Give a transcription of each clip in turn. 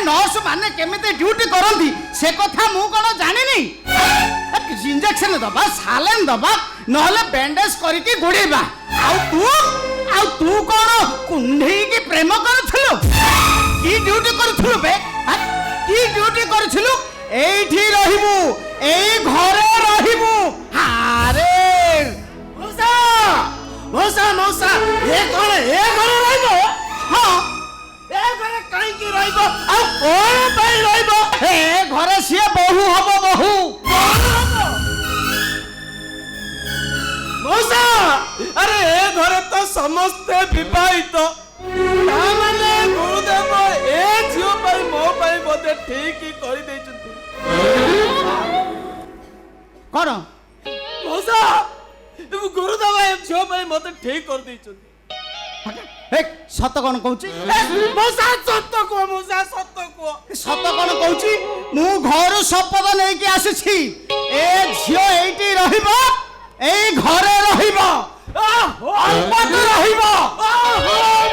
Nurse माने केमिते duty करंती से कथा मु कोन जानिनी इंजेक्शन दबा सालेन दबा नहले बैंडेज करके गुड़ेबा आउ तू कोन कुंढई की प्रेम करथलो की ड्यूटी करथलो बे की ड्यूटी करथलो एठी रहिबू एई घरे रहिबू हारे मौसा मौसा मौसा ए घरे रहिबो हां ए घरे काई की रहिबो आ कोन पई रहिबो ए घरे सिए बहु हबो बहु मौसा अरे ए घरे तो समस्त विवाहित तामाने गुरुदेव ए झियो पई मो पई बोते ठीक ही करि दैछथि कोन मौसा गुरुदेव ए झियो पई मते ठीक कर दैछथि एक सत कोन कहूची मौसा सत को मौसा सत कोन कहूची मु घर शपथ नै कि आसीछि ए झियो एठी रहिबो एई घरे रहिबो अल्पत रहिबो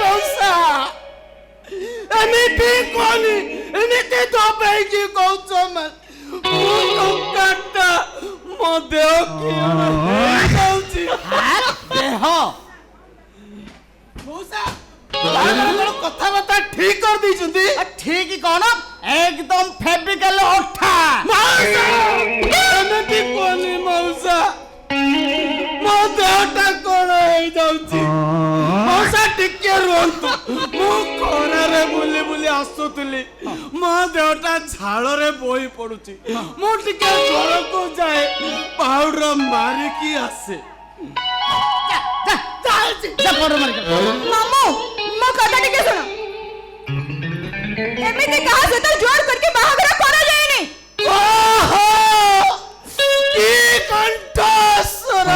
मौसा एमिति कोनी एमिति तो बेगी कहउछ मन तो काटा मो देह की कहउछी देह मौसा कथा बता ठीक कर दी ठीक कौन एकदम फेविकल ओठा एमिति कोनी मौसा मो देहटा कोन होई जाउची मौसा टिके रोंतु मो कोरारे बुली बुली आसुतली मो देहटा झाड़ रे बोई पडुची मो टिके घर को जाए पाउडर मारी की आसे मामू मो कथा टिके सुनो एमिति कहा से तो जोर करके बाहागर करा जाएनी ओहो की कंठस्वर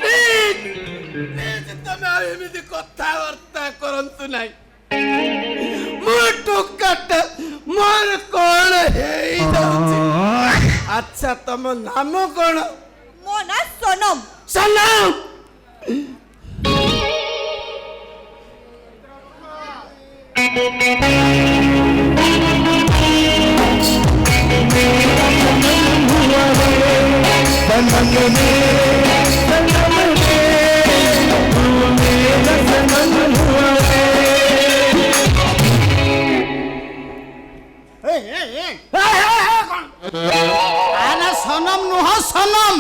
प्लीज तमे एमिति कथा वार्ता करंतु नाही मो टोकाट मोर कोन हेई जाउची अच्छा तम नाम कोन मो ना सोनम सलाम आना सनम नुह सनम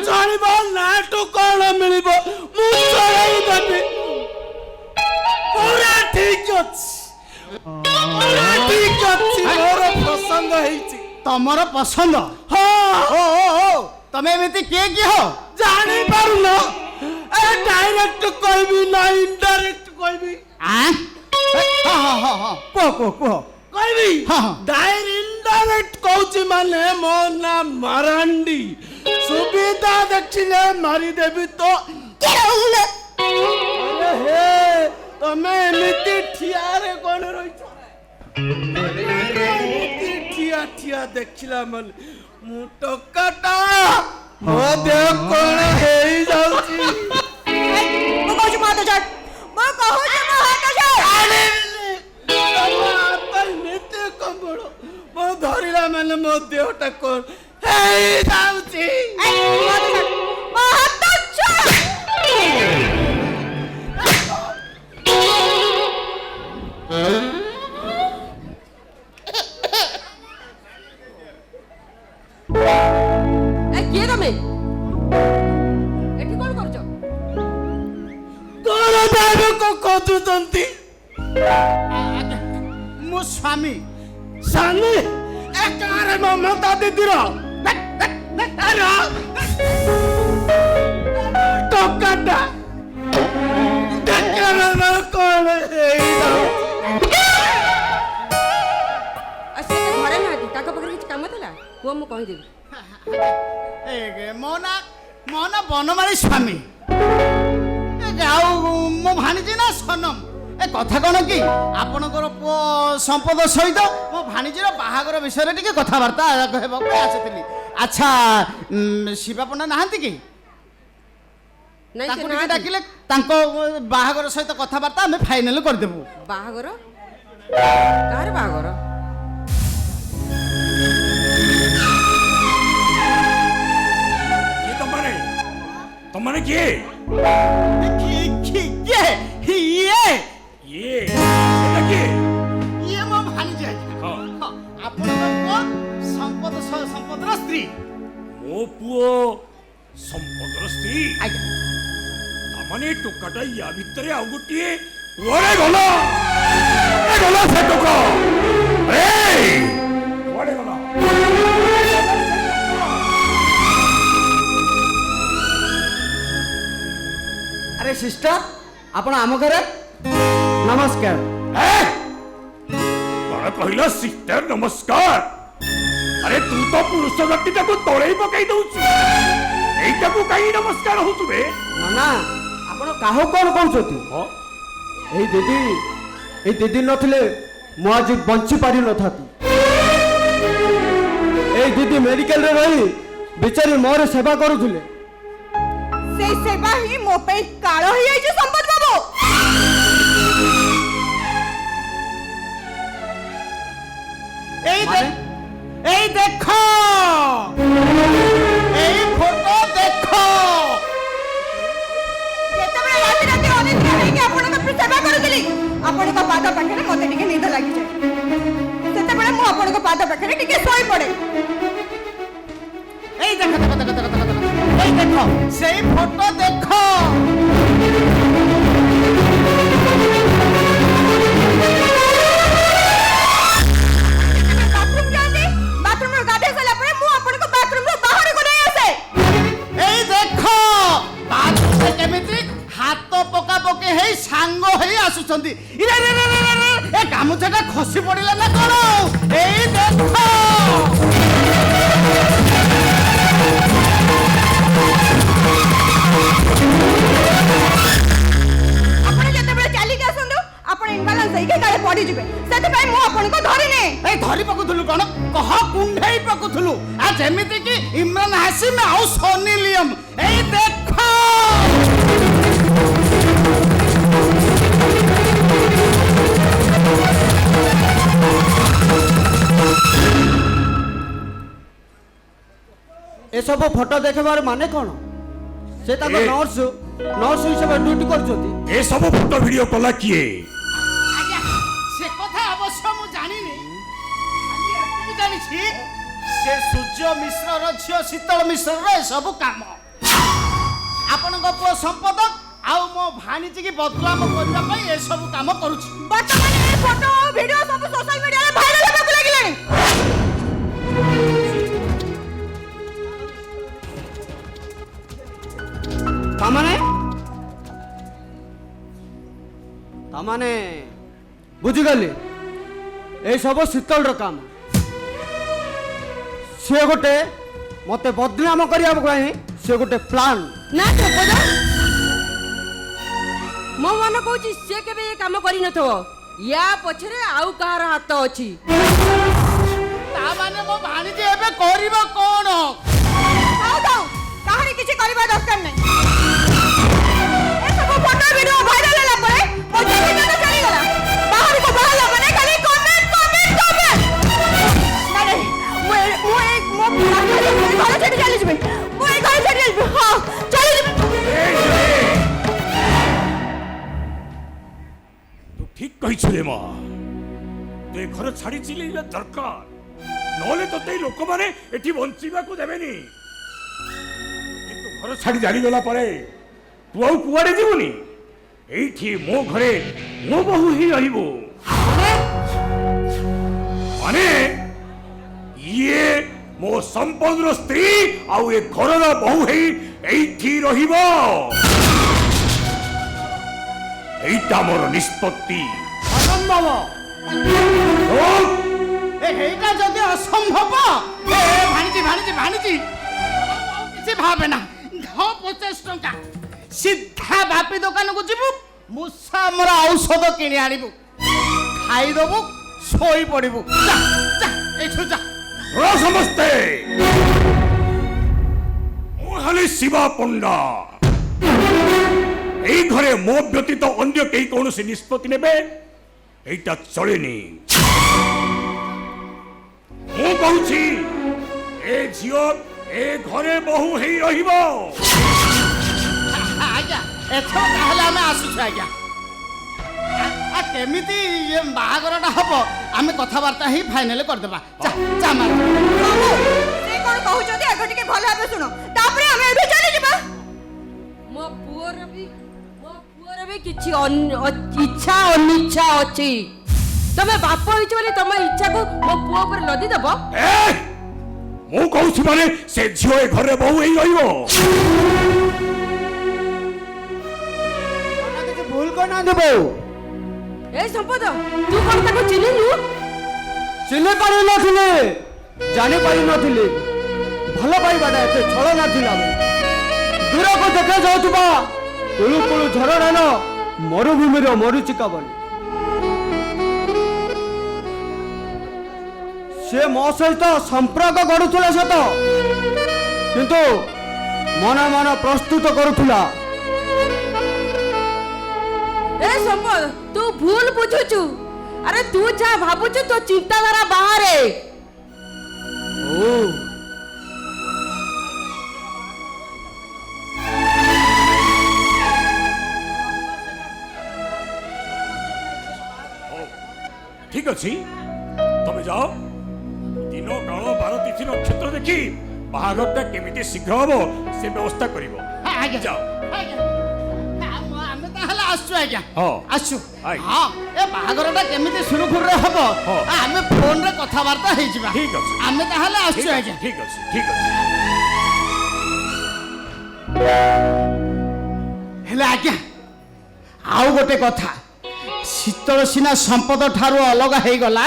चलिबो नाटु कोन मिलिबो मु चलाई देबी पूरा ठीक अछि मोर पसंद हेछि तमर पसंद हां ओ तमे एमिति के की हो जानी पारुन ए डायरेक्ट कहबी ना इनडायरेक्ट कहबी हां को कहबी हां डायरेक्ट इनडायरेक्ट कहउची माने मो ना मारांडी सुविधा देखिले मारी देबी तो अरे हे तमे एमिति ठियारे कोन रहिछ एमिति ठिया देखिला मन मु टोकाटा मो देह कोन हेई जाउची मो कहू मो हाथ छाड़ मो कहू मो हाथ छाड़ आले मिते कंबळो मो धरिला माने मो देहटा कोन हेई जाउची मो हाथ छाड़ किए तमे एठी कोन करछ तोर दाबो को कहउतंती मो स्वामी सानी एकारे ममता दीदी रो अरे टोकाटा देखरा न कोन हेई असे घरे नाटी ताका पकड़ किछ काम थला वो मु कहि देबी ए मोना बनमाली स्वामी जाऊ मो भाणीजी ना सनम ए कथा कौन कि आपणकर पुओ संपद सहित मो भाणीजीर बाहागर विषय टिके कथबार्ता आसती अच्छा शिवा पंडा नहांती कि ନାଇଁ, ସେ ତାଙ୍କୁ ଟିକେ ନାହାନ୍ତି। ଡାକିଲେ ତାଙ୍କ ବାହାଘର ସହିତ କଥାବାର୍ତ୍ତା ଆମେ ଫାଇନାଲ କରିଦେବୁ। ବାହାଘର କାହାର ବାହାଘର? ତମମାନେ କିଏ? ଇଏ ଏଟା କିଏ? ଇଏ ମୋ ଭାଣିଜୀ ଆଜ୍ଞା। ହଁ। ହଁ, ଆପଣଙ୍କ ପୁଅ ସମ୍ପଦର ସ୍ତ୍ରୀ ମୋ ପୁଅ ସମ୍ପଦର ସ୍ତ୍ରୀ। ଆଜ୍ଞା। ତାମାନେ ଟୋକାଟା ୟା ଭିତରେ ଆଉ ଗୋଟିଏ କୁଆଡେ ଗଲା? ଗଲା ସେ ଟୋକା। କୁଆଡେ ଗଲା? अरे सिस्टर आपण आम घरे नमस्कार। कौन कहला सिस्टर नमस्कार? अरे तू तो पुरुष व्यक्ति को तोड़े पकई दउछु। एइटा को कहीं नमस्कार होतु बे? ना आपण काहो कोन कहउछती? हां ए दीदी नथिले मो आज बंची पारि नथाती। ए दीदी मेडिकल रे रही बेचारी मोर सेवा करूथले। ସେଇ ସେବା ହିଁ ମୋ ପାଇଁ କାଳ ହେଇଯାଇଛି ସମ୍ପଦ ବାବୁ। এই দেখো এই ফটো দেখো। ଯେତେବେଳେ ରାତି ରାତି ଅନିଦ୍ରା ହେଇକି ଆପଣଙ୍କ ସେବା କରୁଥିଲି ଆପଣଙ୍କ ପାଦ ପାଖରେ ମୋତେ ଟିକେ ନିଦ ଲାଗିଯାଏ। ସେତେବେଳେ ମୁଁ ଆପଣଙ୍କ ପାଦ ପାଖରେ ଟିକେ ଶୋଇ ପଡେ। এই দেখো দেখো দেখো দেখো দেখো দেখো। এই দেখো সেই ফটো দেখো। ବାଥରୁମ ଯାଆନ୍ତି, ବାଥରୁମରୁ ଗାଧେଇ ସାରିଲା ପରେ ମୁଁ ଆପଣଙ୍କୁ ବାଥରୁମରୁ ବାହାରକୁ ନେଇ ଆସେ। এই দেখো ବାଥରୁମରେ କେମିତି ହାତ ପକା ପକି ହେଇ ସାଙ୍ଗ ହେଇ ଆସୁଛନ୍ତି। ଇରେ ରେ ରେ ରେ ରେ ଏ ଗାମୁଛାଟା ଖସି ପଡିଲା ନା କଣ? এই ଦେଖ। ଆପଣ ଯେତେବେଳେ ଚାଲିକି ଆସନ୍ତୁ ଆପଣ ଇନବାଲାନ୍ସ ହେଇକି କାଳେ ପଡ଼ିଯିବେ। ସେଥିପାଇଁ ମୁଁ ଆପଣଙ୍କୁ ଧରିନି। এই ଧରି ପକୁଥିଲୁ କଣ? କହ କୁଣ୍ଢେଇ ପକୁଥିଲୁ। ଆ ଯେମିତି କି ଇମ୍ରାନ ହାସିମ ଆଉ ସନି ଲିୟମ। এই ଦେଖ। ए सब फोटो देखबार माने कोन? से ताको नर्स हिसाब ड्यूटी करछती। ए सब फोटो वीडियो कला किए? ଆଜ୍ଞା ସେ କଥା ଅବଶ୍ୟ ମୁଁ ଜାଣିନି। ଖାଲି ଏତିକି ଜାଣିଛି ସେ ସୂର୍ଯ୍ୟ ମିଶ୍ରର ଝିଅ ଶୀତଳ ମିଶ୍ରର ଏସବୁ କାମ। ଆପଣଙ୍କ ପୁଅ ସମ୍ପଦ ଆଉ ମୋ ଭାଣିଜୀକି ବଦନାମ କରିବା ପାଇଁ ଏସବୁ କାମ କରୁଛି। ବର୍ତ୍ତମାନ ଏ ଫଟୋ ଓ ଭିଡିଓ ସବୁ ସୋଶାଲ ମିଡିଆରେ ଭାଇରାଲ ହେବାକୁ ଲାଗିଲାଣି। तामाने बुझीगली ए सब शीतल काम। से गोटे मते बदनाम करिया से गोटे प्लान ନା ସମ୍ପଦ ମୋ ମନ କହୁଛି ସେ କେବେ ଏ କାମ କରିନଥିବ। ୟା ପଛରେ ଆଉ କାହାର ହାତ ଅଛି। ତା ମାନେ ମୋ ଭାଣିଜୀ ଏବେ କରିବ କଣ? ଥାଉ ଥାଉ କାହାରି କିଛି କରିବା ଦରକାର ନାହିଁ। ଏସବୁ ଫଟୋ ଭିଡିଓ ଭାଇରାଲ ହେଲା ପରେ ମୋ ଜୀବନ ଚାଲିଗଲା। ବାହାରକୁ ବାହାରିଲା ମାନେ ଖାଲି କମେଣ୍ଟ। ନାଇଁ ମୋ ଘର ଛାଡ଼ି ଚାଲିଯିବି। ମୁଁ ଏ ଘର ଛାଡ଼ି ଚାଲିଯିବି। ହଁ ଚାଲିଯିବି। तू ठीक कहिछु रे मां। तू ए घर छाड़ी चिलिला दरकार। नले तो तेई लोक माने एठी बंचिबा को देबेनी। तू घर छाड़ी जानी गला परे तू आउ कुआडे जीवनी। एठी मो घरे मो बहु ही रहिबो। माने ये मो संपदर स्त्री आउ ए घरर बहु ही एठी रहिबो। एइटा मोर निष्पत्ति। ଅସମ୍ଭବ। चुप! এইটা যদি অসম্ভব এ ভাଣିজী ভাଣିজী ভাଣିজী ଆଉ କିଛି ଭାବେ ନା। 50 ଟଙ୍କା ସିଧା ବାପି ଦୋକାନକୁ ଯିବୁ ମୂଷା ଆମର ଔଷଧ କିଣି ଆଣିବୁ ଖାଇଦବୁ ଶୋଇ ପଡ଼ିବୁ। ଯା ଯା ଏଠୁ ଯା। रो समस्ते ମୁଁ ହେଲି ଶିବା ପଣ୍ଡା। এই ঘরে ମୋ ବ୍ୟତୀତ ଅନ୍ୟ କେହି କୌଣସି ନିଷ୍ପତ୍ତି ନେବେ এইটা ଚଳେନି। ମୁଁ କହୁଛି ଏ ଝିଅ ଏ ଘରେ ବୋହୂ ହେଇ ରହିବ। ଆଜ୍ଞା ଏଥର ତାହେଲେ ଆମେ ଆସୁଛୁ ଆଜ୍ଞା। କେମିତି ଇଏ ବାହାଘରଟା ହବ ଆମେ କଥାବାର୍ତ୍ତା ହେଇ ଫାଇନାଲ କରିଦେବା। ଚା ମାର। ବାବୁ, ସେ କଣ କହୁଛନ୍ତି ଆଗ ଟିକେ ଭଲ ଭାବେ ଶୁଣ, ତାପରେ ଆମେ ଏବେ ଚାଲିଯିବା। ମୋ ପୁଅର ବି କିଛି ଇଚ୍ଛା ଅନିଚ୍ଛା ଅଛି। ତମେ ବାପ ହେଇଛ ବୋଲି ତମ ଇଚ୍ଛାକୁ ମୋ ପୁଅ ଉପରେ ଲଦି ଦେବ। ମୁଁ କହୁଛି ମାନେ ସେ ଝିଅ ଏ ଘରେ ବୋହୂ ହେଇ ରହିବ। କିଛି ଭୁଲ କରିନାହାନ୍ତି ବୋଉ। ଏ ସମ୍ପଦ ତୁ କଣ ତାକୁ ଚିହ୍ନିଲୁ? ଚିହ୍ନି ପାରିନଥିଲି, ଜାଣି ପାରିନଥିଲି। ଭଲ ପାଇବାଟା ଏତେ ଛଳ ନଥିଲା। ଦୂରକୁ ଦେଖା ଯାଉଥିବା କୁଳୁ କୁଳୁ ଝରଣାର ମରୁଭୂମିର ମରୁଚିକା ବନି ସେ ମୋ ସହିତ ସମ୍ପର୍କ ଗଢୁଥିଲା ସତ, କିନ୍ତୁ ମନ ମନ ପ୍ରସ୍ତୁତ କରୁଥିଲା। ଏ ସମ୍ପଦ ତୁ ଭୁଲ ବୁଝୁଛୁ। ଆରେ ତୁ ଯାହା ଭାବୁଛୁ ତୋ ଚିନ୍ତାଧାରା ବାହାରେ। ଓ ঠিক ଅଛି ତମେ ଯାଅ ଦିନ କାଳ ବାର ତିଥି ନକ୍ଷତ୍ର ଦେଖି ବାହାଘରଟା କେମିତି ଶୀଘ୍ର ହବ ସେ ବ୍ୟବସ୍ଥା କରିବ। ଆଜ୍ଞା ଯାଅ। ଆଜ୍ଞା ଆମେ ତାହେଲେ ଆସୁଛୁ ଆଜ୍ଞା। ହଁ। ଆସୁ ଆଜ୍ଞା। ହଁ ଏ ବାହାଘରଟା କେମିତି ସୁରୁଖୁରୁରେ ହବ ହଁ। ଆମେ ଫୋନରେ କଥାବାର୍ତ୍ତା ହେଇଯିବା। ଠିକ ଅଛି। ଆମେ ତାହେଲେ ଆସୁଛୁ ଠିକ ଆଜ୍ଞା। ଅଛି ଠିକ ଅଛି ଠିକ ଅଛି। ହେଲେ ଆଜ୍ଞା ଆଉ ଗୋଟେ କଥା, ଶୀତଳ ସିନା ସମ୍ପଦ ଠାରୁ ଅଲଗା ହେଇଗଲା,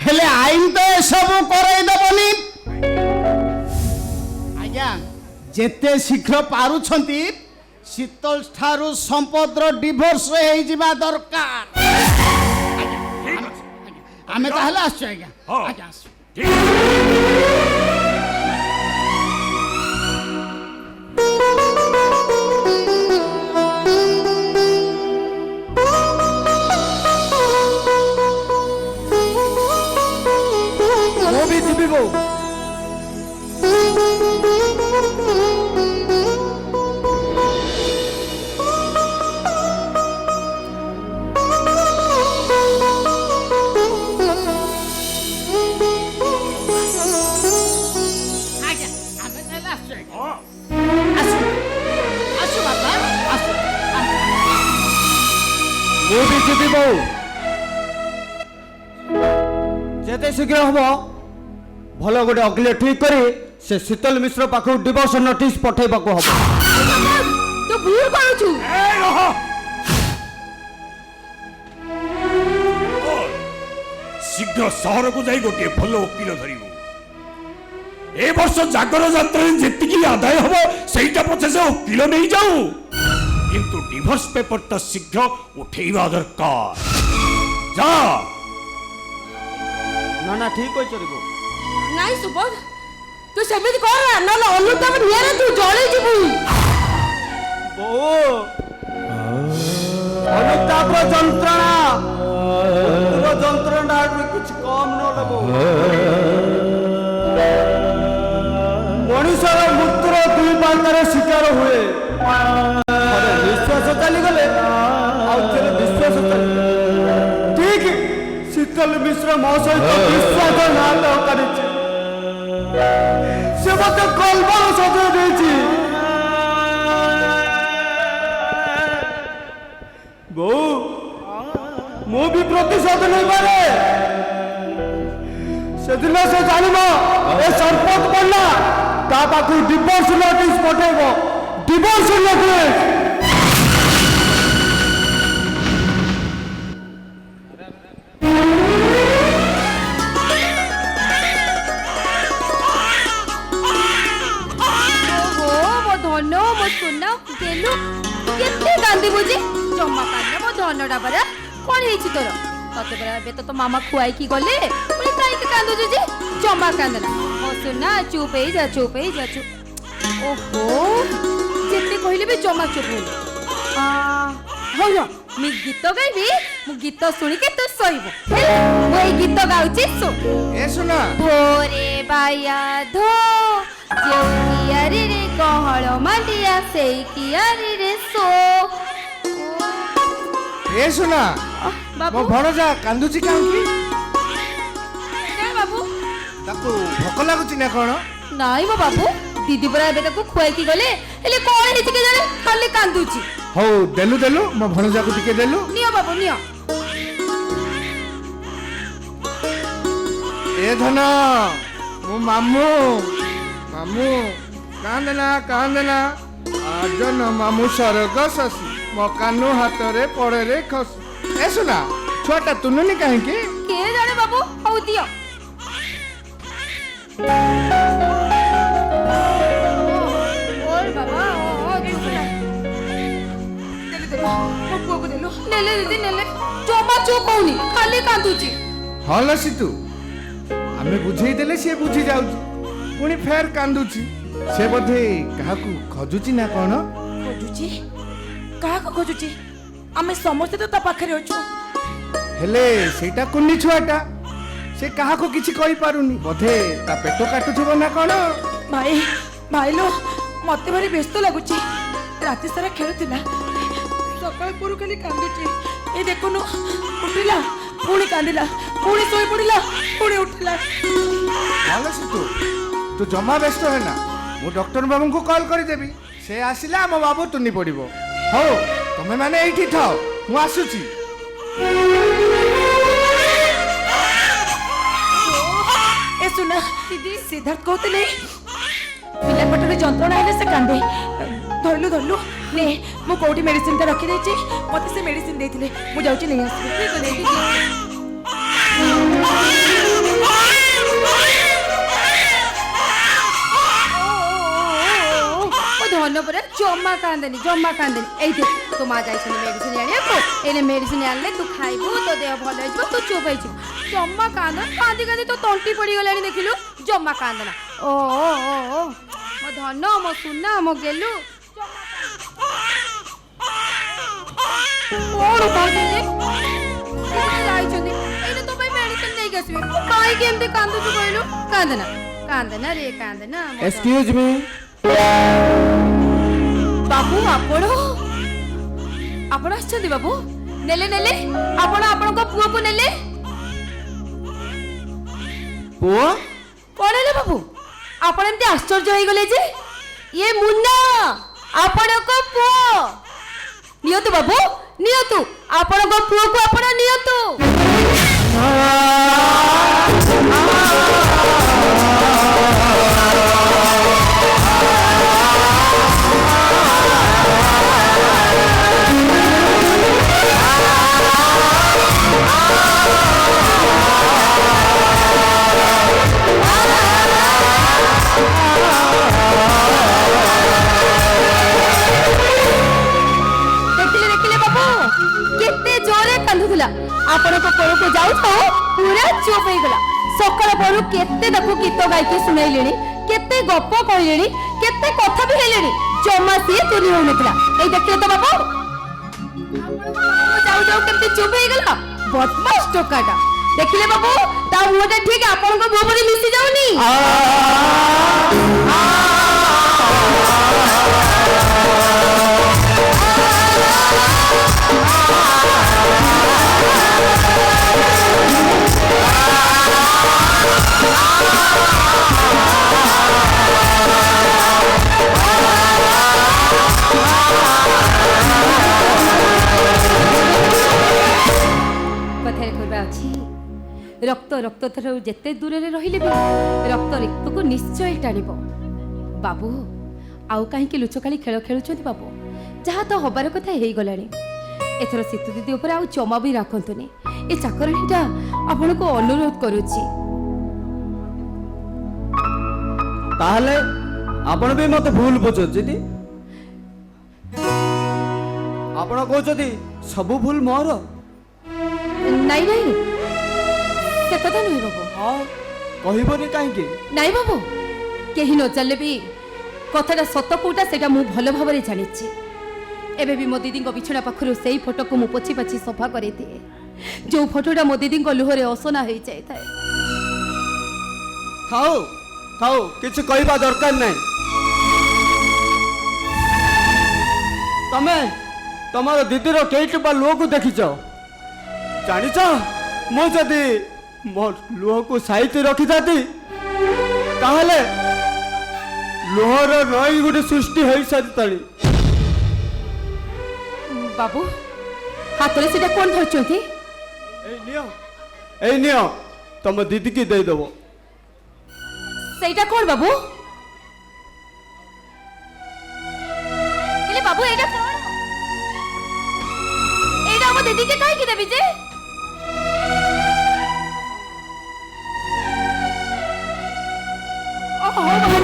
ହେଲେ ଆଇନ ତ ଏସବୁ କରେଇ ଦେବନି। ଆଜ୍ଞା ଯେତେ ଶୀଘ୍ର ପାରୁଛନ୍ତି ଶୀତଳ ଠାରୁ ସମ୍ପଦର ଡିଭୋର୍ସ ହେଇଯିବା ଦରକାର। ଠିକ ଅଛି। ଆମେ ତାହେଲେ ଆସୁଛୁ ଆଜ୍ଞା। ହଁ। ଆଜ୍ଞା ଆସୁ। ଠିକ ଅଛି। ମୁଁ ବି ଯିବି ବୋଉ। ଆଜ୍ଞା ଆମେ ତାହେଲେ ଆସୁଛୁ ଆଜ୍ଞା। ହଁ। ଆସୁ ଆସୁ ବାପା ଆସୁ। ମୁଁ ବି ଯିବି ବୋଉ। ଯେତେ ଶୀଘ୍ର ହବ ଭଲ ଗୋଟେ ଅଗଲି ଠିକ କରି ସେ ଶୀତଲ ମିଶ୍ର ପାଖକୁ ଡିଭୋର୍ସ ନୋଟିସ ପଠେଇବାକୁ ହବ। ତୁ ଭୁଲ କରୁଛୁ। এই রহ শীঘ্র সহরকু যাই গোটিয়ে ভাল ওকিল ধরিবু। এ বর্ষ জাগর যাত্রায় যেতিকি আদায় হব সেইটা পছে সে ওকিল নেই যাও, কিন্তু ডিভোর্স পেপরটা শীঘ্র উঠেইবা দরকার। যা। ନା ନା ଠିକ କହିଛନ୍ତି ବୋଉ। ନାଇଁ ସୁବୋଧ ତୁ ସେମିତି କର ନା, ନହେଲେ ଅନୁତାପ ନିଆରେ ତୁ ଜଳିଯିବୁ। ବୋଉ ଅନୁତାପ ଯନ୍ତ୍ରଣା ମୃତ୍ୟୁର ଯନ୍ତ୍ରଣା କିଛି କମ ନହେଲେ ବୋଉ। ମଣିଷର ମୃତ୍ୟୁର ଦୁଇ ପାଖରେ ଶିକାର ହୁଏ। ଥରେ ନିଶ୍ୱାସ ଚାଲିଗଲେ ଆଉ ଥରେ ବିଶ୍ୱାସ ଚାଲିଗଲେ। ଠିକ ଶୀତଲ ମିଶ୍ର ମୋ ସହିତ ବିଶ୍ୱାସଘାତ କରିଛି। ସେ ମତେ କଲବଲ ସଜେଇ ଦେଇଛି। ବୋଉ ମୁଁ ବି ପ୍ରତିଶୋଧ ନେଇପାରେ। ସେଦିନ ସେ ଜାଣିବ ଏ ସରପଞ୍ଚ ପଣ୍ଡା ତା ପାଖକୁ ଡିଭୋର୍ସ ନୋଟିସ ପଠେଇବ। Divorce notice. ଧନ ମୋ ସୁନା ଗେଲୁ କେତେ କାନ୍ଦିବୁ ଯେ? ଜମା କାନ୍ଦ ମୋ ଧନଟା ପରା। କଣ ହେଇଛି ତୋର? ତତେ ପରା ଏବେ ତ ତୋ ମାମା ଖୁଆଇକି ଗଲେ, ପୁଣି କାହିଁକି କାନ୍ଦୁଛୁ ଯେ? ଜମା କାନ୍ଦନା ମୋ ସୁନା, ଚୁପ୍ ହେଇଯା ଚୁପ୍ ହେଇଯା ଚୁପ୍। ଓହୋ ଯେତେ କହିଲେ ବି ଜମା ଚୁପ୍ ହଉନି। ହଉ ମୁଁ ଗୀତ ଗାଇବି ମୁଁ ଗୀତ ଶୁଣିକି ତୁ ଶୋଇବୁ ମୁଁ ଏଇ ଗୀତ ଗାଉଛି ଶୁଣ ଏ ଶୁଣ ଧୋରେ ବାୟା ଧୋ ଯେଉଁ କିଆରିରେ ଗହଳ ମାଣ୍ଡିଆ ସେଇ କିଆରିରେ ଶୋ ଏ ଶୁଣ ବାବୁ ମୋ ଭଣଜା କାନ୍ଦୁଛି କାହିଁକି କାଇଁ ବାବୁ ତାକୁ ଭୋକ ଲାଗୁଛି ନା କଣ ନାଇଁ ମୋ ବାବୁ ଦିଦି ପରା ଏବେ ତାକୁ ଖୁଆଇକି ଗଲେ ହେଲେ କଣ ହେଇଛି କେଜାଣି ଖାଲି କାନ୍ଦୁଛି ହଉ ଦେଲୁ ମୋ ଭଣଜାକୁ ଟିକେ ଦେଲୁ ନିଅ ବାବୁ ନିଅ ଏ ଧନ ମୋ ମାମୁଁ କାନ୍ଦେନା ଆଜ ନ ମାମୁଁ ସରଗ ଶଶୀ ମୋ କାନୁ ହାତରେ ପଡେରେ ଖସି ଏ ଶୁଣା ଛୁଆଟା ତୁନୁନି କାହିଁକି କିଏ ଜାଣେ ବାବୁ ହଉ ଦିଅ ଓରେ ବାବା ମୋ ପୁଅକୁ ଦେଲୁ ନେଲେ ଦିଦି ନେଲେ ଜମା ଚୁପ ହଉନି ଖାଲି କାନ୍ଦୁଛି ହଲ ସିତୁ ଆମେ ବୁଝେଇ ଦେଲେ ସିଏ ବୁଝି ଯାଉଛି ପୁଣି ଫେର କାନ୍ଦୁଛି ସେ ବୋଧେ କାହାକୁ ଖୋଜୁଛି ନା କଣ ଖୋଜୁଛି କାହାକୁ ଖୋଜୁଛି ଆମେ ସମସ୍ତେ ତ ତା ପାଖରେ ଅଛୁ ହେଲେ ସେଇଟା କୁନି ଛୁଆଟା ସେ କାହାକୁ କିଛି କହିପାରୁନି ବୋଧେ ତା ପେଟ କାଟୁଥିବ ନା କଣ ଭାଇଲୋ ମତେ ଭାରି ବ୍ୟସ୍ତ ଲାଗୁଛି ରାତି ସାରା ଖେଳୁଥିଲା ସକାଳ ପରୁ ଖାଲି କାନ୍ଦୁଛି ଏ ଦେଖୁନୁ ଉଠିଲା ପୁଣି କାନ୍ଦିଲା ପୁଣି ଶୋଇ ପଡିଲା ପୁଣି ଉଠିଲା ହଲ ସିତୁ ତୁ ଜମା ବ୍ୟସ୍ତ ହେନା ମୁଁ ଡକ୍ଟର ବାବୁଙ୍କୁ କଲ୍ କରିଦେବି ସେ ଆସିଲେ ଆମ ବାବୁ ତୁନି ପଡିବ ହଉ ତମେ ମାନେ ଏଇଠି ଥାଅ ମୁଁ ଆସୁଛି ଏ ସୁନା ଦିଦି ସିଦ୍ଧାର୍ଥ କହୁଥିଲେ ପିଲା ପେଟରେ ଯନ୍ତ୍ରଣା ହେଲେ ସେ କାନ୍ଦେ ଧରିଲୁ ନେ ମୁଁ କୋଉଠି ମେଡିସିନଟା ରଖିଦେଇଛି ମତେ ସେ ମେଡିସିନ ଦେଇଥିଲେ ମୁଁ ଯାଉଛି ନେଇ ଆସିବି ଧନ ପରା ଜମା କାନ୍ଦେନି ଏଇ ଦେ ତୋ ମା ଯାଇଛନ୍ତି ମେଡିସିନ ଆଣିବାକୁ ଏଇନେ ମେଡିସିନ ଆଣିଲେ ତୁ ଖାଇବୁ ତୋ ଦେହ ଭଲ ହେଇଯିବ ତୁ ଚୁପ ହେଇଯିବୁ ଜମା କାନ୍ଦ କାନ୍ଦି ତୋ ତଣ୍ଟି ପଡିଗଲାଣି ଦେଖିଲୁ ଜମା କାନ୍ଦନା ଓ ମୋ ଧନ ମୋ ସୁନା ମୋ ଗେଲୁ କଣ କହୁଛନ୍ତି ଯାଇଛନ୍ତି ଏଇନେ ତୋ ପାଇଁ ମେଡିସିନ ନେଇକି ଆସିବେ କାହିଁକି ଏମିତି କାନ୍ଦୁଛୁ କହିଲୁ କାନ୍ଦନା ରେ କାନ୍ଦନା ଏକ୍ସକ୍ୟୁଜ ମି ବାବୁ ଆପଣ ଆସିଛନ୍ତି ବାବୁ ନେଲେ ଆପଣ ଆପଣଙ୍କ ପୁଅକୁ ନେଲେ ପୁଅ କଣ ହେଲେ ବାବୁ ଆପଣ ଏମିତି ଆଶ୍ଚର୍ଯ୍ୟ ହେଇଗଲେ ଯେ ଇଏ ମୁନ୍ନା ଆପଣଙ୍କ ପୁଅ ନିଅନ୍ତୁ ବାବୁ ନିଅନ୍ତୁ ଆପଣଙ୍କ ପୁଅକୁ ଆପଣ ନିଅନ୍ତୁ ଦେଖିଲେ ବାବୁ କେତେ ଜୋରେ କାନ୍ଦୁଥିଲା ଆପଣଙ୍କ କୋଳକୁ ଯାଉ ପୁରା ଚୁପ ହେଇଗଲା ସକାଳ ପରୁ କେତେ ତାକୁ ଗୀତ ଗାଇକି ଶୁଣେଇଲେଣି କେତେ ଗପ କହିଲେଣି କେତେ କଥା ବି ହେଲେଣି ଜମା ସିଏ ଚୁରି ହଉନଥିଲା ଏଇ ଦେଖିଲେ ତ ବାବୁ ଯାଉ କେମିତି ଚୁପ ହେଇଗଲା ବଦମାସ ଟୋକାଟା ଦେଖିଲେ ବାବୁ ତା ମୁହଁଟା ଠିକ ଆପଣଙ୍କ ମୁହଁ ପରି ମିଶି ଯାଉନି କଥାରେ କହିବା ଅଛି ରକ୍ତ ଠାରୁ ଯେତେ ଦୂରରେ ରହିଲେ ବି ରକ୍ତ ରକ୍ତକୁ ନିଶ୍ଚୟ ଟାଣିବ ବାବୁ ଆଉ କାହିଁକି ଲୁଚକାଳି ଖେଳ ଖେଳୁଛନ୍ତି ବାବୁ ଯାହା ତ ହବାର କଥା ହେଇଗଲାଣି ଏଥର ଶୀତୁ ଦିଦି ଉପରେ ଆଉ ଜମା ବି ରାଖନ୍ତୁନି ଏ ଚାକରାଣୀଟା ଆପଣଙ୍କୁ ଅନୁରୋଧ କରୁଛି ତାହେଲେ ଆପଣ ବି ମତେ ଭୁଲ ବୁଝୁଛନ୍ତି ଆପଣ କହୁଛନ୍ତି ସବୁ ଭୁଲ ମୋର ନାଇଁ ସେ କଥା ନୁହେଁ ବାବୁ ହଁ କହିବନି କାହିଁକି ନାଇଁ ବାବୁ କେହି ନ ଜାଣିଲେ ବି କଥାଟା ସତ କୋଉଟା ସେଇଟା ମୁଁ ଭଲ ଭାବରେ ଜାଣିଛି एबे भी मो दीदी बिछड़ा पाखरु से फोटो को मु पोछि पाछि सफा करे दिए जो फोटोटा मो दीदी लुहरे असना हो जाए थाए थाओ थाओ किसी कहवा दरकार नहीं तमे तमार दीदी कईट बा लुह को देखिच जानिच मु जदि मो लुह को साइती रखी था ताहले लुहर नई गोटे सृष्टि हो सारी बाबू हाथ में से कौन धरती ए नियो तुम दीदी की दे देव सेटा कौन बाबू इले बाबू एटा कौन एटा मो दीदी के काहे की देबी जे ओहो मो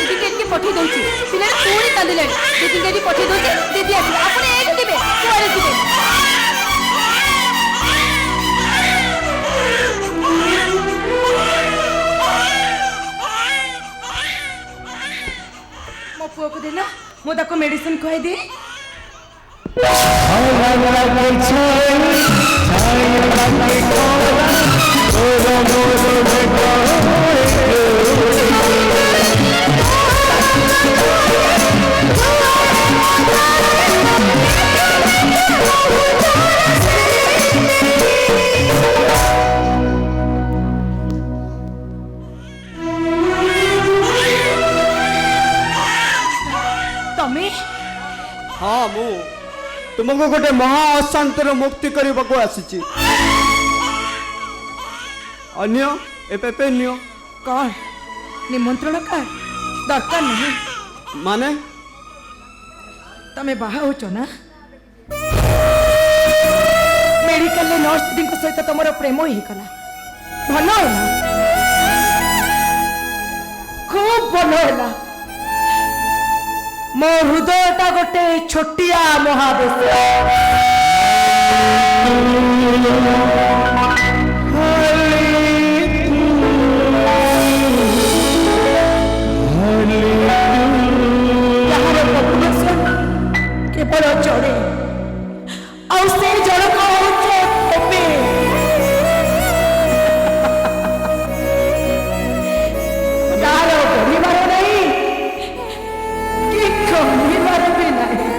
दीदी के पठी दउची पिले पूरी कांदिले दीदी के पठी दउची दीदी आसी आपण एठी दिबे कुआरे दिबे मो पुओ को देला मो ताको मेडिसिन खुआई दे तमे हाँ मु तुमको गोटे महा अशांतिर मुक्ति करने को आसी अन्य एपे नियो कौन निमंत्रण का दरकार नहीं माने तमे बाहा हो ना मेडिकल ले नर्स दी सहित तुम प्रेम ही कला भल है खूब भल है मो हृदयटा गोटे छोटिया महादेश केवल जड़े आउ से जड़क होचे कोपे तारो परिवार नहीं कि कमिवार भी नहीं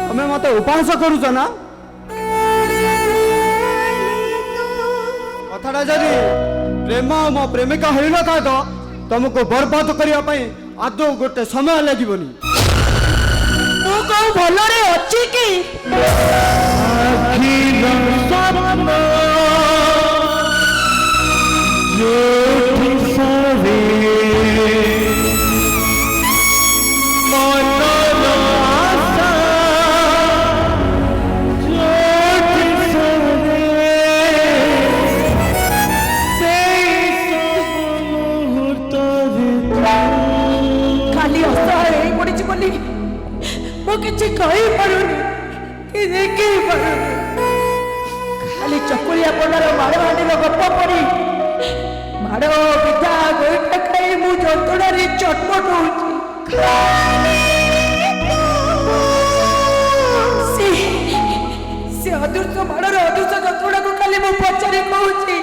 तमें मत उपहास करुच ना कथाटा जदि प्रेम मो प्रेमिका हो न था तो तुमको बर्बाद करने आदौ गोटे समय लगनी तू कौ भलरे अच्छी की खाली असहाय पड़ी बोली मु किछि कहि पारुनी कि देखि पारुनी खाली चकुलिया पनार माड़ भांडीर गप पड़ी माड़ पिता गोइठा खाई मु जंतुणारे चटपट होउछि से अदृश्य माड़र अदृश्य जंतुणा को खाली मु पचारि कहूछि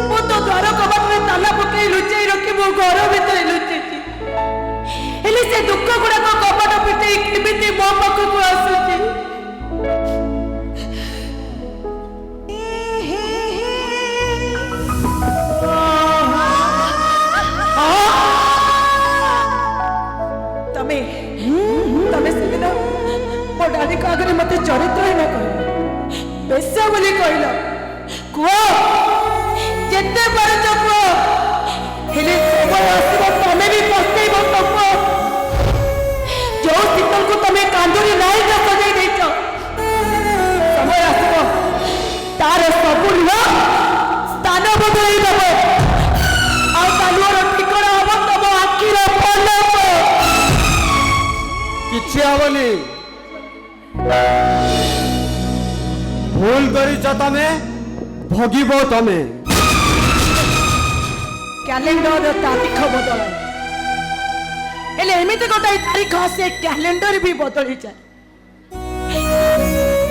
मु तो द्वार कबाट में ताला पकई लुचाई रखी मो घर भीतर लुचेछि हेले से दुख गुड़ा को कबाट पिटे केमिति मो पाखु को आसुछि तमे तमे से ना मो डाडी का आगे मते चरित्र ही ना कह बेसा बोली कहला को जेते पारुछ को हेले समय आसीबो तमे भी पस्तेइबो तको जो शीतल को तमे कांदुरी नाही का सजाई देछ समय आसीबो तार सबु न स्थान बदलाई देबो आ तालुर ठिकरा हबो तब आखिर पलक किछि आवनी भूल करी तमे भोगिबो तमे कैलेंडर तारीख बदल ହେଲେ ଏମିତି ଗୋଟାଏ ତାରିଖ ସେ କ୍ୟାଲେଣ୍ଡର ବି ବଦଳି ଯାଏ।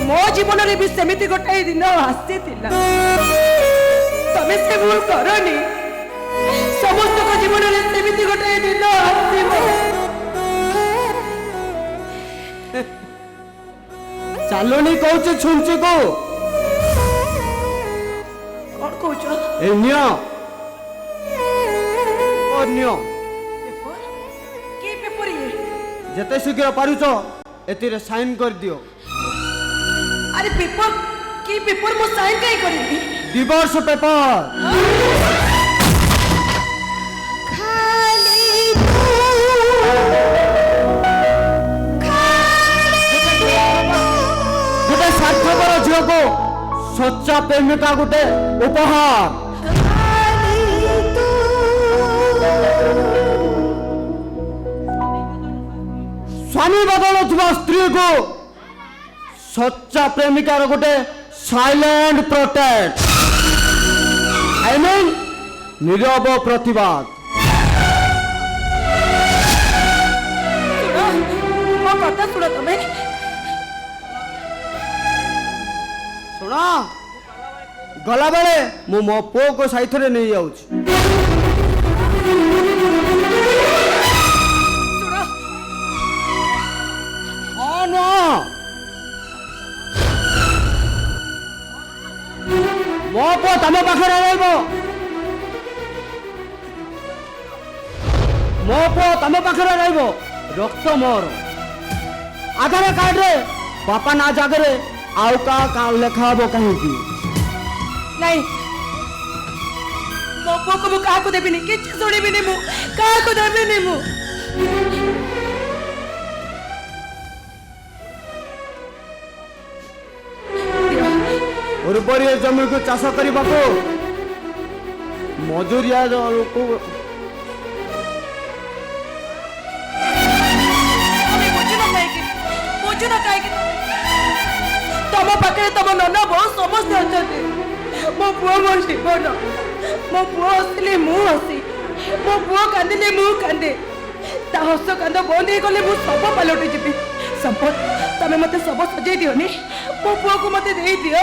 ମୋ ଜୀବନରେ ବି ସେମିତି ଗୋଟାଏ ଦିନ ଆସିଥିଲା। ତମେ ସେ ଭୁଲ କରନି। ସମସ୍ତଙ୍କ ଜୀବନରେ ସେମିତି ଗୋଟାଏ ଦିନ ଆସିବ। ଚାଲୁନି କହୁଛି ଛୁଞ୍ଚି କୁ କଣ କହୁଛ? ଏ ନିଅ ଓ ନିଅ କି ପେପର ଇଏ? ଯେତେ ଶୀଘ୍ର ପାରୁଛ ଏଥିରେ ସାଇନ୍ କରିଦିଅ। ଆରେ পেপার কি পেপার মো সাইন কাই করিবি? Divorce paper. ଗୋଟେ ସ୍ୱାର୍ଥପର ଝିଅକୁ ସଚ୍ଚା ପ୍ରେମିକା ଗୋଟେ ଉପହାର। ସ୍ୱାମୀ ବଦଳୁଥିବା ସ୍ତ୍ରୀକୁ ସଚ୍ଚା ପ୍ରେମିକାର ଗୋଟେ ସାଇଲେଣ୍ଟ ପ୍ରୋଟେକ୍ଟ ଆଇ ମିନ୍ ନିରବ ପ୍ରତିବାଦ। ମୋ କଥା ଶୁଣ ତମେ। ଶୁଣ ଗଲାବେଳେ ମୁଁ ମୋ ପୁଅକୁ ସାଇଥିରେ ନେଇ ଯାଉଛି। ଶୁଣ ହଁ ନୁହଁ ମୋ ପୁଅ ତମ ପାଖରେ ରହିବ। ମୋ ପୁଅ ତମ ପାଖରେ ରହିବ। ରକ୍ତ ମୋର। ଆଧାର କାର୍ଡରେ ବାପା ନା ଜାଗାରେ ଆଉ କାହା ଲେଖା ହବ କାହିଁକି? ନାଇଁ ମୋ ପୁଅକୁ ମୁଁ କାହାକୁ ଦେବିନି। କିଛି ଶୁଣିବିନି ମୁଁ। କାହାକୁ ଦେବିନି ମୁଁ। ଉର୍ବରୀ ଜମିକୁ ଚାଷ କରିବାକୁ ମଜୁରିଆ ଲୋକ ବୁଝୁନ କାହିଁକି? ତମ ପାଖରେ ତମ ନନା ବୋଉ ସମସ୍ତେ ଅଛନ୍ତି। ମୋ ପୁଅ ମୋ ଜୀବନ। ମୋ ପୁଅ ହସିଲେ ମୁଁ ହସି। ମୋ ପୁଅ କାନ୍ଦିଲେ ମୁଁ କାନ୍ଦେ। ତା ହସ କାନ୍ଦ ବନ୍ଦ ହେଇଗଲେ ମୁଁ ଶବ ପାଲଟି ଯିବି। ସମ୍ପଦ ତମେ ମତେ ଶବ ସଜେଇ ଦିଅନି। ମୋ ପୁଅକୁ ମତେ ଦେଇଦିଅ।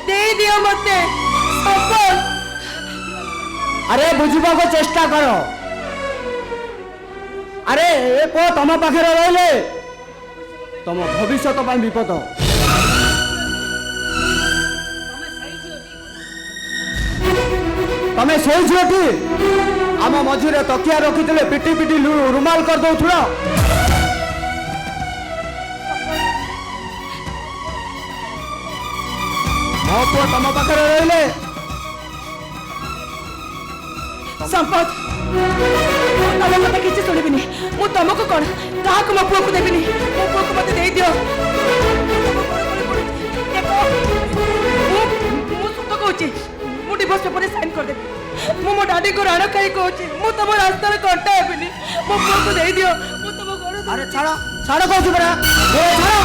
ଦେଇଦିଅ ମତେ ସମ୍ପଦ। ଆରେ ବୁଝିବାକୁ ଚେଷ୍ଟା କର। ଆରେ ଏ ପୁଅ ତମ ପାଖରେ ରହିଲେ ତମ ଭବିଷ୍ୟତ ପାଇଁ ବିପଦ। ତମେ ସେଇ ଝିଅଟି ଆମ ମଝିରେ ତକିଆ ରଖିଥିଲେ ପିଟି ପିଟି ରୁମାଲ କରିଦଉଥିଲ। ମୋ ପୁଅ ତମ ପାଖରେ ରହିଲେ ସମ୍ପଦ ତମ କଥା କିଛି ଶୁଣିବିନି। ମୁଁ ତମକୁ କଣ କାହାକୁ ମୋ ପୁଅକୁ ଦେବିନି। ମୋ ପୁଅକୁ ମତେ ଦେଇଦିଅ। ମୁଁ ସତ କହୁଛି ମୁଁ ଡିଭୋର୍ସ ପେପରରେ ସାଇନ୍ କରିଦେବି। ମୁଁ ମୋ ଡାଡିକୁ ରାଣ ଖାଇ କହୁଛି ମୁଁ ତମ ରାସ୍ତାରେ କଣ୍ଟା ହେବିନି। ମୋ ପୁଅକୁ ଦେଇଦିଅ। ମୁଁ ତମ ଘର ଆରେ ଛାଡ଼ ଛାଡ଼ କହୁଛୁ ପରା ଛାଡ଼।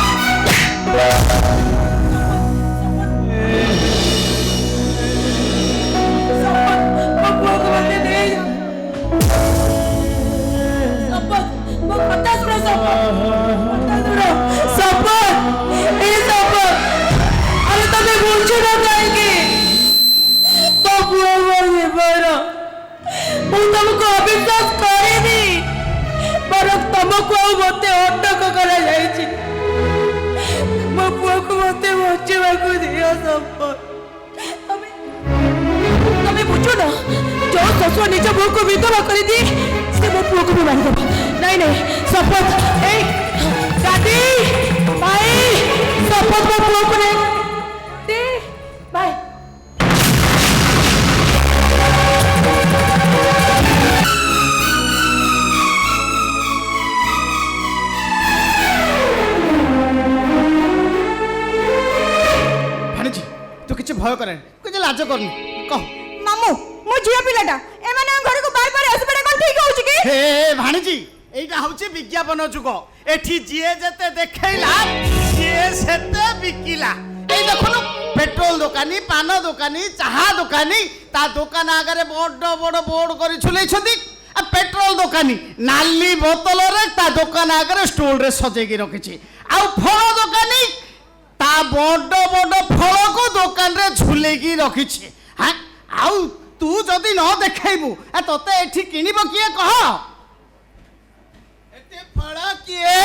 ମୋ ପୁଅକୁ ମତେ ଦେଇଦିଅ। ସମ୍ପଦ ମୋ କଥା ଶୁଣ। ସମ୍ପଦ ଏ ସମ୍ପଦ ଆରେ ତମେ ବୁଝୁନ କାହିଁକି? ମୋ ପୁଅ ମୋ ଜୀବନ। ମୁଁ ତମକୁ ଅବିଶ୍ୱାସ କରିନି। ବରଂ ତମକୁ ଆଉ ମତେ ଅଟକ କରାଯାଇଛି। ମୋ ପୁଅକୁ ମତେ ବଞ୍ଚିବାକୁ ଦିଅ ସମ୍ପଦ। ତମେ ବୁଝୁନ ଯୋଉ ଶ୍ୱଶୁର ନିଜ ବୋହୂକୁ ବିଧବା କରିଦିଏ ସେ ମୋ ପୁଅକୁ ବି ମାରିଦେବ। ନାଇଁ ନାଇଁ ଶପଥ ଏଇ ଦାଦି ଭାଇ ଶପଥ ମୋ ପୁଅକୁ ନେଇ ଭାଇ ଭାଣିଜୀ ତୁ କିଛି ଭୟ କରେନି। କିଛି ଲାଜ କରୁନି। କହ ମାମୁ ମୁଁ ଝିଅ ପିଲାଟା ଏମାନଙ୍କ ଘରକୁ ବାର ବାର ଆସିବାଟା କଣ ଠିକ ହଉଛି କି? ହେ ଭାଣିଜୀ এইটা হচ্ছে বিজ্ঞাপন যুগ। এটি জিয়ে যেতে দেখাইলা সিয়ে সেতে বিকিলা। এই দেখুন পেট্রোল দোকানী পান দোকানী চাহা দোকানী তা দোকান আগে বড় বড় বোর্ড করে ঝুলাইছন্তি। पेट्रोल दोकानी नाली बोतल रे ता दुकान आगे स्टूल रे सजेगी रखी आ फल दोकानी ता बड़ बड़ फल को दुकान रे झुलेगी रखी हाँ आउ तू जदि न देखैबू तोते एठी किनिब किए कह एते फड़ा किए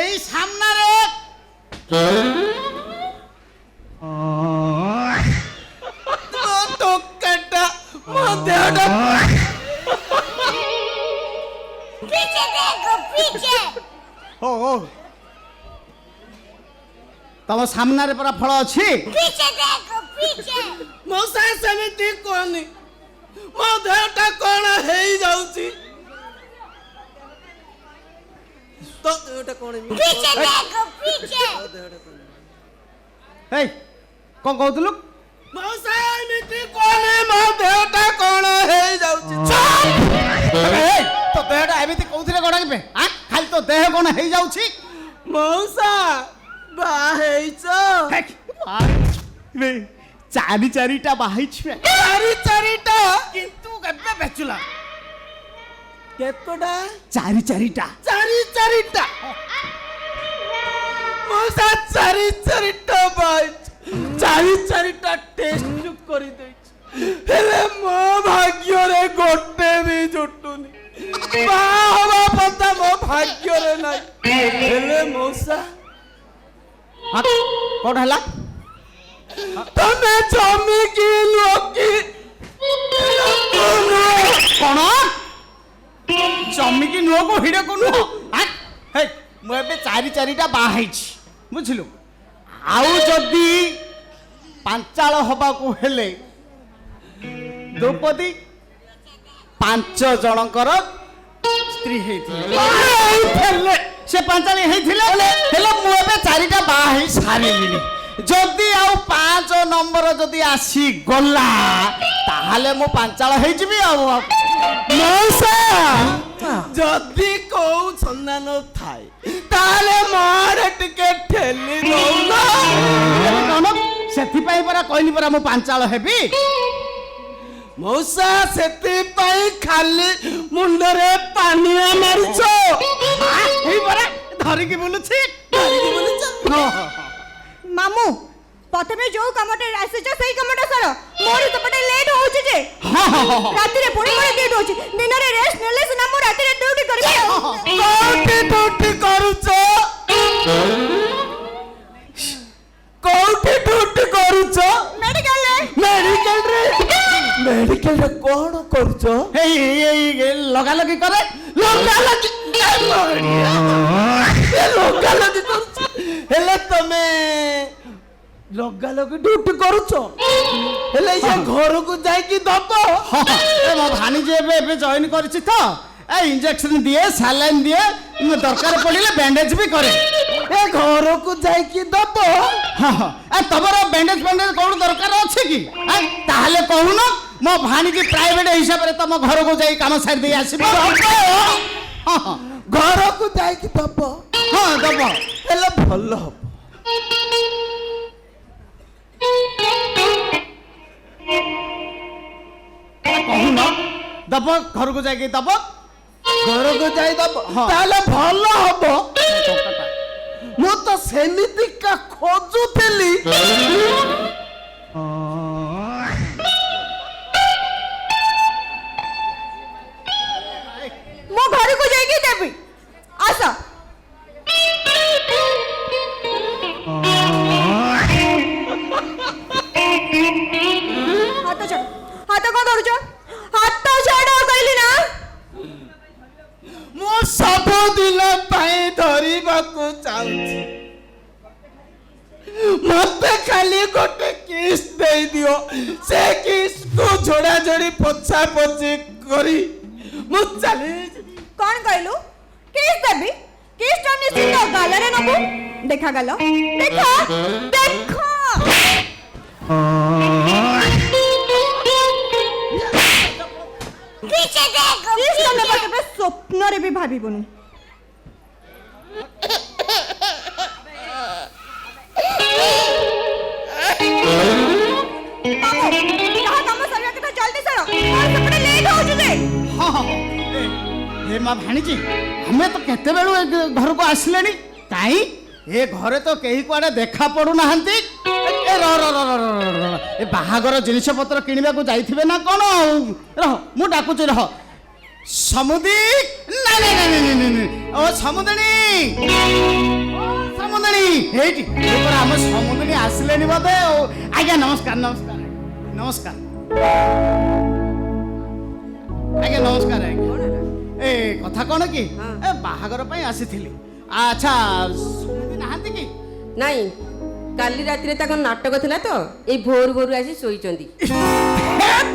एई सामना रे ମୋ ଟୋକାଟା ମୋ ଦେହଟା पीछे देखो पीछे ओ तम सामना रे परा फल अछि पीछे देखो पीछे ମଉସା ସେମିତି କୁହନି ମୋ ଦେହଟା କଣ ହେଇଯାଉଛି ତୋ ଦେହଟା କଣ पीछे देखो पीछे ए कोन कहतलु ମଉସା ଏମିତି କୁହନି ମୋ ଦେହଟା କଣ ହେଇଯାଉଛି ए तो देहटा एमिति कहउथिले गडा के हां खाली तो देह कोन हेई जाउछि ମଉସା ବାହା ହେଇଛ रे चारी चारीटा बाहाइछि ଚାରି ଚାରିଟା किंतु केबे बेचुला କେତୋଟା चारी चारीटा ଚାରି ଚାରିଟା ମଉସା ଚାରି ଚାରିଟା ବାଇଚ ଚାରି ଚାରିଟା ଟେଷ୍ଟ କରିଦେଇଛି ହେଲେ ମୋ ଭାଗ୍ୟରେ ଗୋଟେ ବି ଜୁଟୁନି ବାହା ହବା ପତା ମୋ ଭାଗ୍ୟରେ ନାହିଁ ହେଲେ ମଉସା कोड हला ତମେ ଜମିକି ଲୋକି कोन जमी की नुह को हिडे को नुह हे मु एबे चारी चारीटा बाहाइछि बुझिलु आउ जदी पांचाळ हबा को हेले द्रौपदी 5 जनकर स्त्री हेथिले से पांचाळी हेथिले हेले मु एबे चारीटा बाहाइ सारिलिनी जदी आउ 5 नंबर जदी आसी गला ताहाले मु पांचाळ हेइ जिबी आउ ମଉସା ଯଦି କୋଉ ସନ୍ଧାନ ଥାଏ ତାହେଲେ ମୋର ଟିକେ ଠେଲି ଦଉନ କଣ ସେଥିପାଇଁ ପରା କହିଲି ପରା ମୁଁ ପାଞ୍ଚାଳ ହେବି ମଉସା ସେଥିପାଇଁ ଖାଲି ମୁଣ୍ଡରେ ପାନିଆ ମାରୁଛ ଏଇ ପରା ଧରିକି ବୁଲୁଛି मामू प्रथमे जो कामटे आसीछ सेही कामटा सर मोर सेपटे लेट होउछ जे राति रे पुणी मोर लेट होउछ दिन रे रेस्ट नेले सिना मो राति रे ड्यूटी करबी कोठी ड्यूटी करूछ कोठी ड्यूटी करूछ मेडिकल रे कोन करूछ ଏଇ ଲଗା ଲଗି କରେ ଲଗା ଲଗି କରୁଛ ହେଲେ ତମେ ଲଗା ଲଗି ଡ୍ୟୁଟି କରୁଛ ହେଲେ ସେ ଘରକୁ ଯାଇକି ଦବ ମୋ ଭାଣିଜୀ ଏବେ ଜଏନ୍ କରିଛି ତ इंजेक्शन दिए सैलाइन दिए दरकार पड़े बैंडेज भी करे ए घरକୁ ଯାଇକି ଦବ हाँ हाँ तमर बैंडेज बैंडेज कौन दरकार अच्छे कि ताहले कहून मो भाणी की प्राइवेट हिसाब रे तम घर को जाई काम सारी दे आसीबो हाँ हाँ ଘରକୁ ଯାଇକି ଦବ हाँ दब ହେଲେ ଭଲ ହବ कहून दब घर को जाई दब ଘରକୁ ଯାଇ ଦବ ତାହେଲେ ଭଲ ହବ ମୁଁ ତ ସେମିତିକା ଖୋଜୁଥିଲି मो घर को जाएगी देवी आसा हाथ छाड़ हाथ कौन धरुछ हाथ छाड़ कहली ना ମୁଁ ସବୁଦିନ ପାଇଁ ଧରିବାକୁ ଚାହୁଁଛି ମତେ ଖାଲି ଗୋଟେ କିସ୍ ଦେଇଦିଅ ସେ କିସ୍କୁ ଝୋଡ଼ାଝୋଡ଼ି ପୋଛା ପୋଛି କରି ମୁଁ ଚାଲି कौन कहलु किस देवी किस तो निश्चित गालरे नबु देखा गाल देखा देखा पीछे देखो किस तो नेबा केबे स्वप्न रे भी भाबिबनु कहा काम सरिया के तो जल्दी सरो और सेपटे लेट हो जुगे हाँ हाँ हे माँ भाणीजी हमें तो केते बेलू घर को आसिले कहीं ए घरे तो कहीं कुआडे देखा पड़ू ना ए बाहागर जिनिस पत्र किणवा को जाइथिबे ना कोन रह मु डाकुची रह समुदी नहीं नहीं नहीं नहीं नहीं ओ समुदनी समुदनी हेटी ऊपर हम समुदनी आसिले नि बदे आज्ञा नमस्कार नमस्कार नमस्कार आज्ञा नमस्कार आज्ञा ए कथा कोन कि ए बाहागर पई आसीथिली अच्छा समुदी नाहंती कि नहीं काली राति रे नाटक थिला तो ए भोर भोर आसी सोईचंदी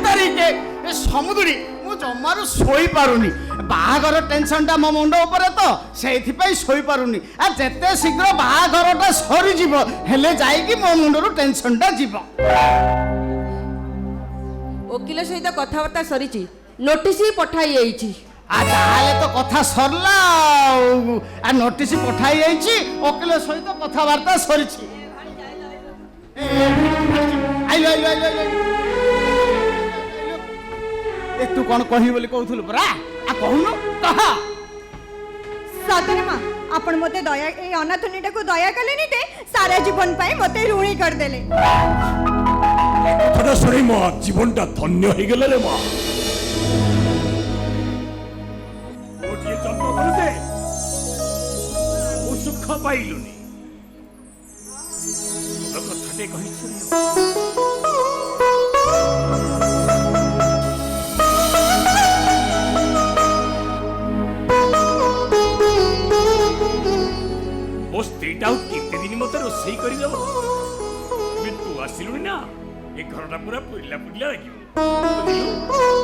तरीके ए समुद्री मु जमारू सोई पारुनी बाहागर टेंशन टा मो मुंड ऊपर तो सेथि पई सोई पारुनी आ जते शीघ्र बाहागर टा सरी जीव हेले जाई कि मो मुंडरू टेंशन टा जीव वकील सहित कथाबार्ता सरीची नोटिस ही पठाई आईची आ ताले तो कथा सरला आ नोटिस पठाई आईची वकील सहित कथाबार्ता सरीची आइलो आइलो आइलो आइलो ए तू कौन कही बोली कहथुल परा आ कहनु कह सतरे माँ आपण मते दया ए अनाथनीटा को दया कले नीते सारा जीवन पाए मते ऋणी कर देले कथा शुणी मो जीवनटा धन्य हो गले रे माँ गोटे जन्म करते सुख पाइलुनी कथाटे कही मो स्त्रीटा केते दिन मत रोसई करदेव तू आसिलुनी ना ए घरटा पूरा पुरला पुरला लगियो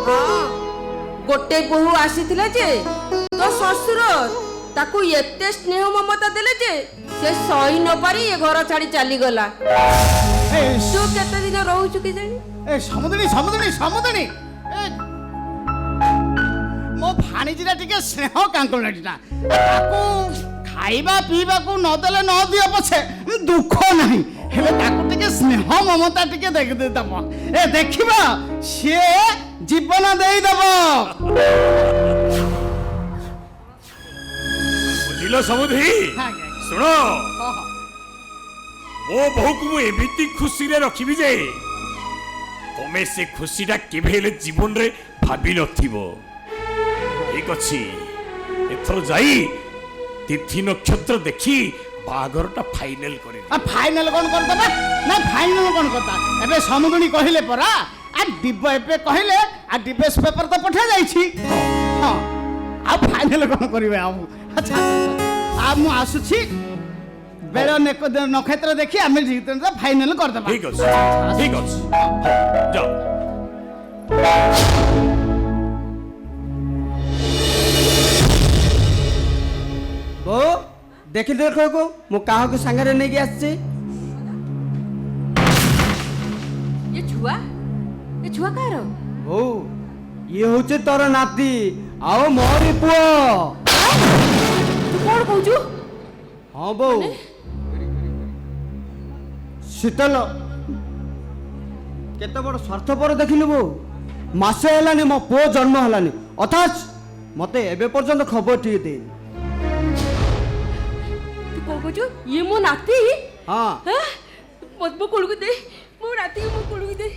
हाँ गोटे बहु आसीथिला जे तो ससुर ताकू एते स्नेह ममता देले जे से सही न पारी ए घर छाड़ी चली गला तू केते दिन रहउछु कि जानी ए समुद्री समुद्री समुद्री मो भाणीजीरा टिके स्नेह कांकलटा ताकू खाइबा पीबा को न देले न दियो पछे दुख नहीं हेले ताकू टिके स्नेह ममता टिके देख दे दबो ए देखिबा से जीवन देई दबो बुझिलो समुद्री सुनो मो बहु को एमिति खुशी रे रखिबी जे तमे से खुशीटा केबे हेले जीवन रे भाबी नथिबो ठीक अछि एथर जाई तिथि नक्षत्र देखी बागरटा फाइनल करे आ फाइनल कोन करता ना फाइनल कोन करता एबे समुद्री कहिले परा आ डिब्बा एबे कहिले आ डिबेस पेपर तो पठा जाई छी हां आ फाइनल कोन करिवे आ अच्छा आ मु आसु छी बेलो नक्षत्र देखी आमे जीतन फाइनल कर देबा ठीक अछि ठीक अछि जाओ बो देखि देखो को मु काहा को संगरे नै गि आछि ये छुआ कार ओ ये होचे तोर नाती आओ मोरी पुओ तू कोन कहजु हां बो शीतल केते बड़ स्वार्थपर देखिलु बो मासे हलानी मो पुओ जन्म हलानी अथाच मते एबे पर्यंत खबर ठीक दे तू कोन कहजु ये मो नाती हां मत मो कोलगु दे मो नाती मो कोलगु दे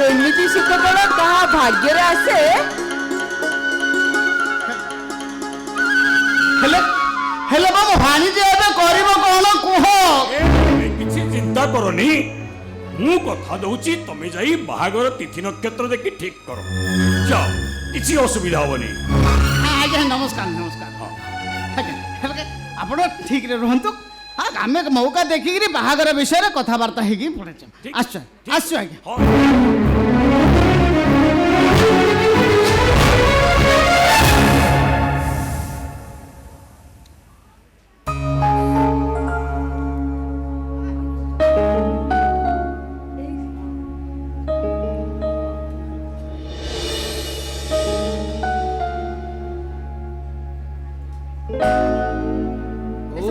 एमिति सुख कण कहा भाग्य रे आसे हेले हेले बाबू भाणीजी एबे करिवो कोन कुह किछि चिंता करनी मु कथा दउची तमे जाई बाहागर तिथि नक्षत्र देखि ठीक करो जाओ किछि असुविधा होबनी आज्ञा नमस्कार नमस्कार हां आज्ञा आपण ठीक रे रहंतु आमे मौका देखिकरी बाहागर विषय रे कथावार्ता हेगी पड़े आसु आज्ञा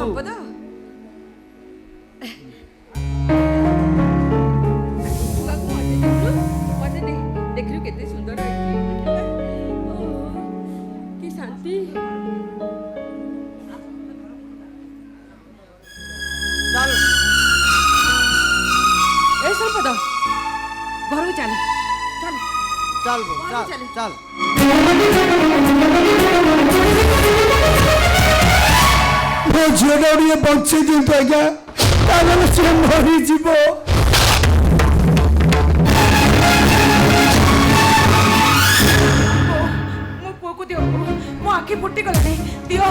ସମ୍ପଦ ଦେଖିଲୁ କେତେ ସୁନ୍ଦର କି ଶାନ୍ତି। ଏ ସମ୍ପଦ ଘରକୁ ଚାଲ ଚାଲ चल बो, चल चल। चल ମୋ ଝିଅଟା ଟିକେ ବଞ୍ଚେଇ ଦିଅନ୍ତୁ ଆଜ୍ଞା, ତାହେଲେ ସେ ମରିଯିବ। ମୋ ପୁଅକୁ ଦିଅ, ମୋ ଆଖି ଫୁଟି ଗଲାଣି, ଦିଅ।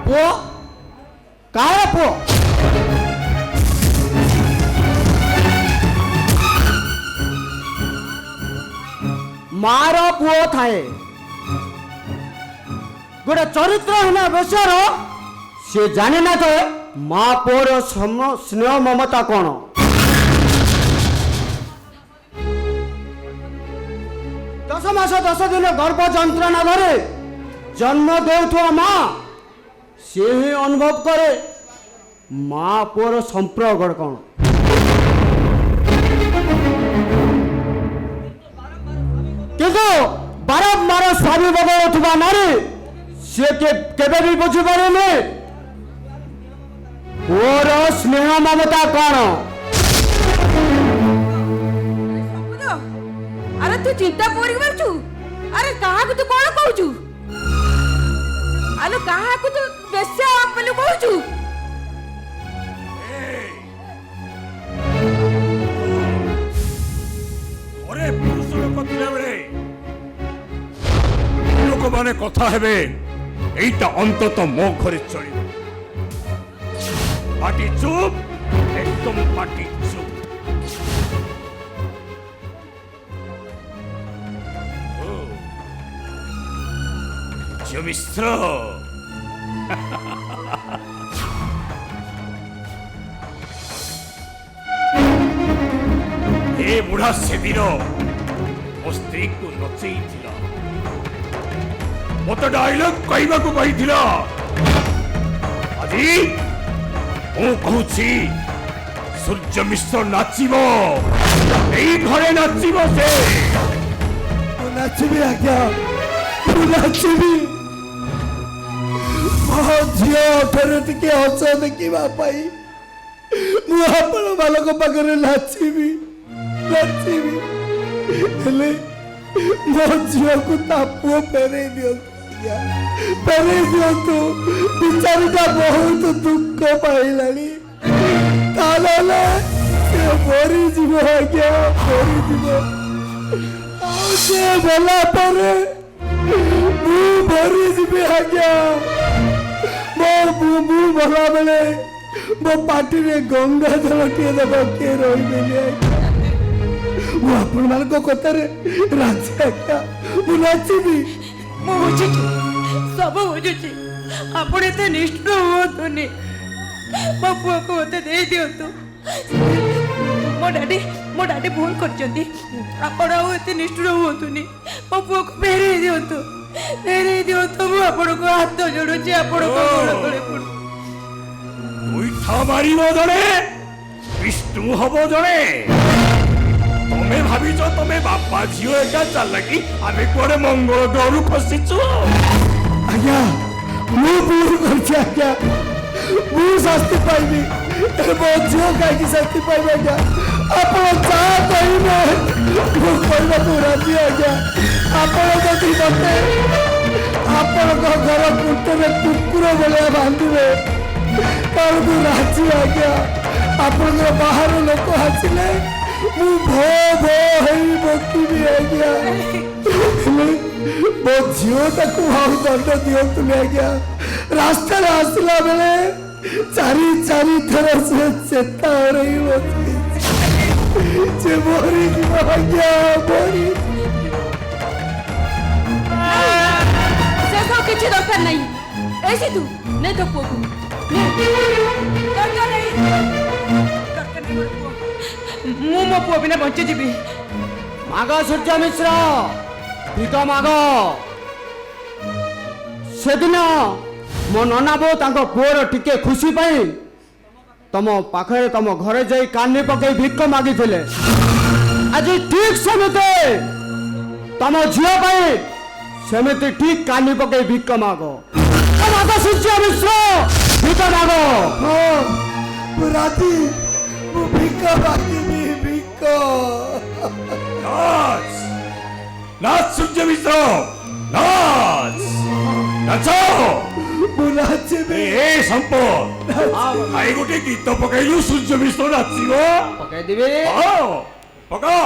पुओ काहे पुओ मार पुओ थाए गोटे चरित्रहीन बेसर से जाने ना थे माँ पुओर स्नेह ममता कौन। 10 मास 10 दिन गर्भ जंत्रणा धरे जन्म देउथुआ माँ से ही अनुभव करे माँ पुओर संपर्क कौन। किंतु बारंबार स्वामी बदलुवा नारी से केबे भी बुझी पारेनि पुओर स्नेह ममता कौन। ସମ୍ପଦ ଆରେ ତୁ ଚିନ୍ତା କରି ପାରୁଛୁ? ଆରେ କାହାକୁ ତୁ କଣ କହୁଛୁ? ଆଲୋ କାହାକୁ ତୁ ବେଶ୍ୟା ବୋଲି କହୁଛୁ? ଘରେ ପୁରୁଷ ଲୋକ ଥିଲାବେଳେ ଲୋକମାନେ କଥା ହେବେ, ଏଇଟା ଅନ୍ତତ ମୋ ଘରେ ଚଳିବ। ପାଟି ଚୁପ୍, ଏକଦମ ପାଟି ଚୁପ୍। ଝିଅ ମିଶ୍ର ଏ ବୁଢା ସେଦିନ ମୋ ସ୍ତ୍ରୀକୁ ନଚେଇଥିଲା, ମତେ ଡାଇଲଗ କହିବାକୁ କହିଥିଲା। ଆଜି ମୁଁ କହୁଛି ସୂର୍ଯ୍ୟ ମିଶ୍ର ନାଚିବ, ଏଇ ଘରେ ନାଚିବ ସେ। ମୁଁ ନାଚିବି ଆଜ୍ଞା, ମୁଁ ନାଚିବି। ମୋ ଝିଅ ଥରେ ଟିକେ ହସ ଦେଖିବା ପାଇଁ ମୁଁ ଆପଣ ମାନଙ୍କ ପାଖରେ ନାଚିବି ନାଚିବି। ହେଲେ ମୋ ଝିଅକୁ ତା ପୁଅ ଫେରେଇ ଦିଅନ୍ତୁ ଆଜ୍ଞା, ଫେରେଇ ଦିଅନ୍ତୁ। ବିଚାରୀଟା ବହୁତ ଦୁଃଖ ପାଇଲାଣି, ତାହେଲେ ସେ ମରିଯିବ ଆଜ୍ଞା, ମରିଯିବ। ଆଉ ସେ ଗଲା ପରେ ମୁଁ ମରିଯିବି ଆଜ୍ଞା। ମୁଁ ଗଲା ବେଳେ ମୋ ପାଟିରେ ଗଙ୍ଗା ଜଳଟିଏ ଦେବ କିଏ ରହିବେନି ଆଜ୍ଞା। ମୁଁ ଆପଣମାନଙ୍କ କଥାରେ ରାଜି ଆଜ୍ଞା, ମୁଁ ନାଚିବି। ମୁଁ ବୁଝୁଛି, ସବୁ ବୁଝୁଛି। ଆପଣ ଏତେ ନିଷ୍ଠୁର ହୁଅନ୍ତୁନି, ମୋ ପୁଅକୁ ମତେ ଦେଇ ଦିଅନ୍ତୁ। ମୋ ଡାଡି ଭୁଲ କରିଛନ୍ତି, ଆପଣ ଆଉ ଏତେ ନିଷ୍ଠୁର ହୁଅନ୍ତୁନି। ମୋ ପୁଅକୁ ଫେରେଇ ଦିଅନ୍ତୁ, ଫେରେଇ ଦିଅନ୍ତୁ। ମୁଁ ଆପଣଙ୍କୁ ହାତ ଯୋଡୁଛି, ଆପଣଙ୍କ ଗୋଡ଼ ତଳେ ପଡୁ। ଦୁଇଠା ମାରିବ ଜଣେ, ବିଷ୍ଣୁ ହବ ଜଣେ। ତମେ ଭାବିଛ ତମେ ବାପା ଝିଅ ଏକା ଚାଲାକି ଆମେ କୁଆଡେ ମଙ୍ଗଳ ଗ୍ରହରୁ ଖସିଛୁ? ଆଜ୍ଞା ମୁଁ ଭୁଲ କରିଛି ଆଜ୍ଞା, ମୁଁ ଶାସ୍ତି ପାଇବି। ମୋ ଝିଅ କାହିଁକି ଶାସ୍ତି ପାଇବେ ଆଜ୍ଞା? ଆପଣ ଯାହା କହିବେ ମୁଁ କହିବାକୁ ରାଜି ଆଜ୍ଞା। ଆପଣ ଯଦି ମତେ ଆପଣଙ୍କ ଘର କୁଟରେ କୁକୁର ଭଳିଆ ବାନ୍ଧିବେ ତାହେଲେ ମୁଁ ରାଜି ଆଜ୍ଞା। ଆପଣଙ୍କର ବାହାର ଲୋକ ଆସିଲେ ମୁଁ ଭୋ ଭୋ ହେଇ ବକିବି ଆଜ୍ଞା। ହେଲେ ମୋ ଝିଅଟାକୁ ଆଉ ଦଣ୍ଡ ଦିଅନ୍ତୁନି ଆଜ୍ଞା। ରାସ୍ତାରେ ଆସିଲା ବେଳେ ଚାରି ଥର ସେ ଚେତା ହରେଇ ବସି ସେ ମରିଯିବ ଆଜ୍ଞା, ମରି। ସେସବୁ କିଛି ଦରକାର ନାହିଁ। ଏଇ ସିଧୁ ନେ ତୋ ପୁଅକୁ ନେ। ଦରକାର ନାହିଁ, ଦରକାର ନାହିଁ ମୋ ପୁଅ। ମୁଁ ମୋ ପୁଅ ବିନା ବଞ୍ଚିଯିବି। ମାଗ ସୂର୍ଯ୍ୟ ମିଶ୍ର ଭିକ ମାଗ। ସେଦିନ ମୋ ନନା ବୋଉ ତାଙ୍କ ପୁଅର ଟିକେ ଖୁସି ପାଇଁ ତମ ପାଖରେ ତମ ଘରେ ଯାଇ କାନି ପକେଇ ଭିକ ମାଗିଥିଲେ। ଆଜି ଠିକ ସେମିତି ତମ ଝିଅ ପାଇଁ ସେମିତି ଠିକ କାନି ପକେଇ ଭିକ ମାଗ। ମାଗ ସୂର୍ଯ୍ୟ ମିଶ୍ର ଭିକ ମାଗ। ରାତି ମୁଁ ଭିକ ମାଗିବି ଭିକ। নাচ নাচ সূর্য মিশ্র নাচ নাচ ମୁଁ ନାଚିବି। এ সম্পদ আই গোটে গীত পকাইলু সূর্য মিশ্র নাচিব। ପକେଇ ଦେବି। পকা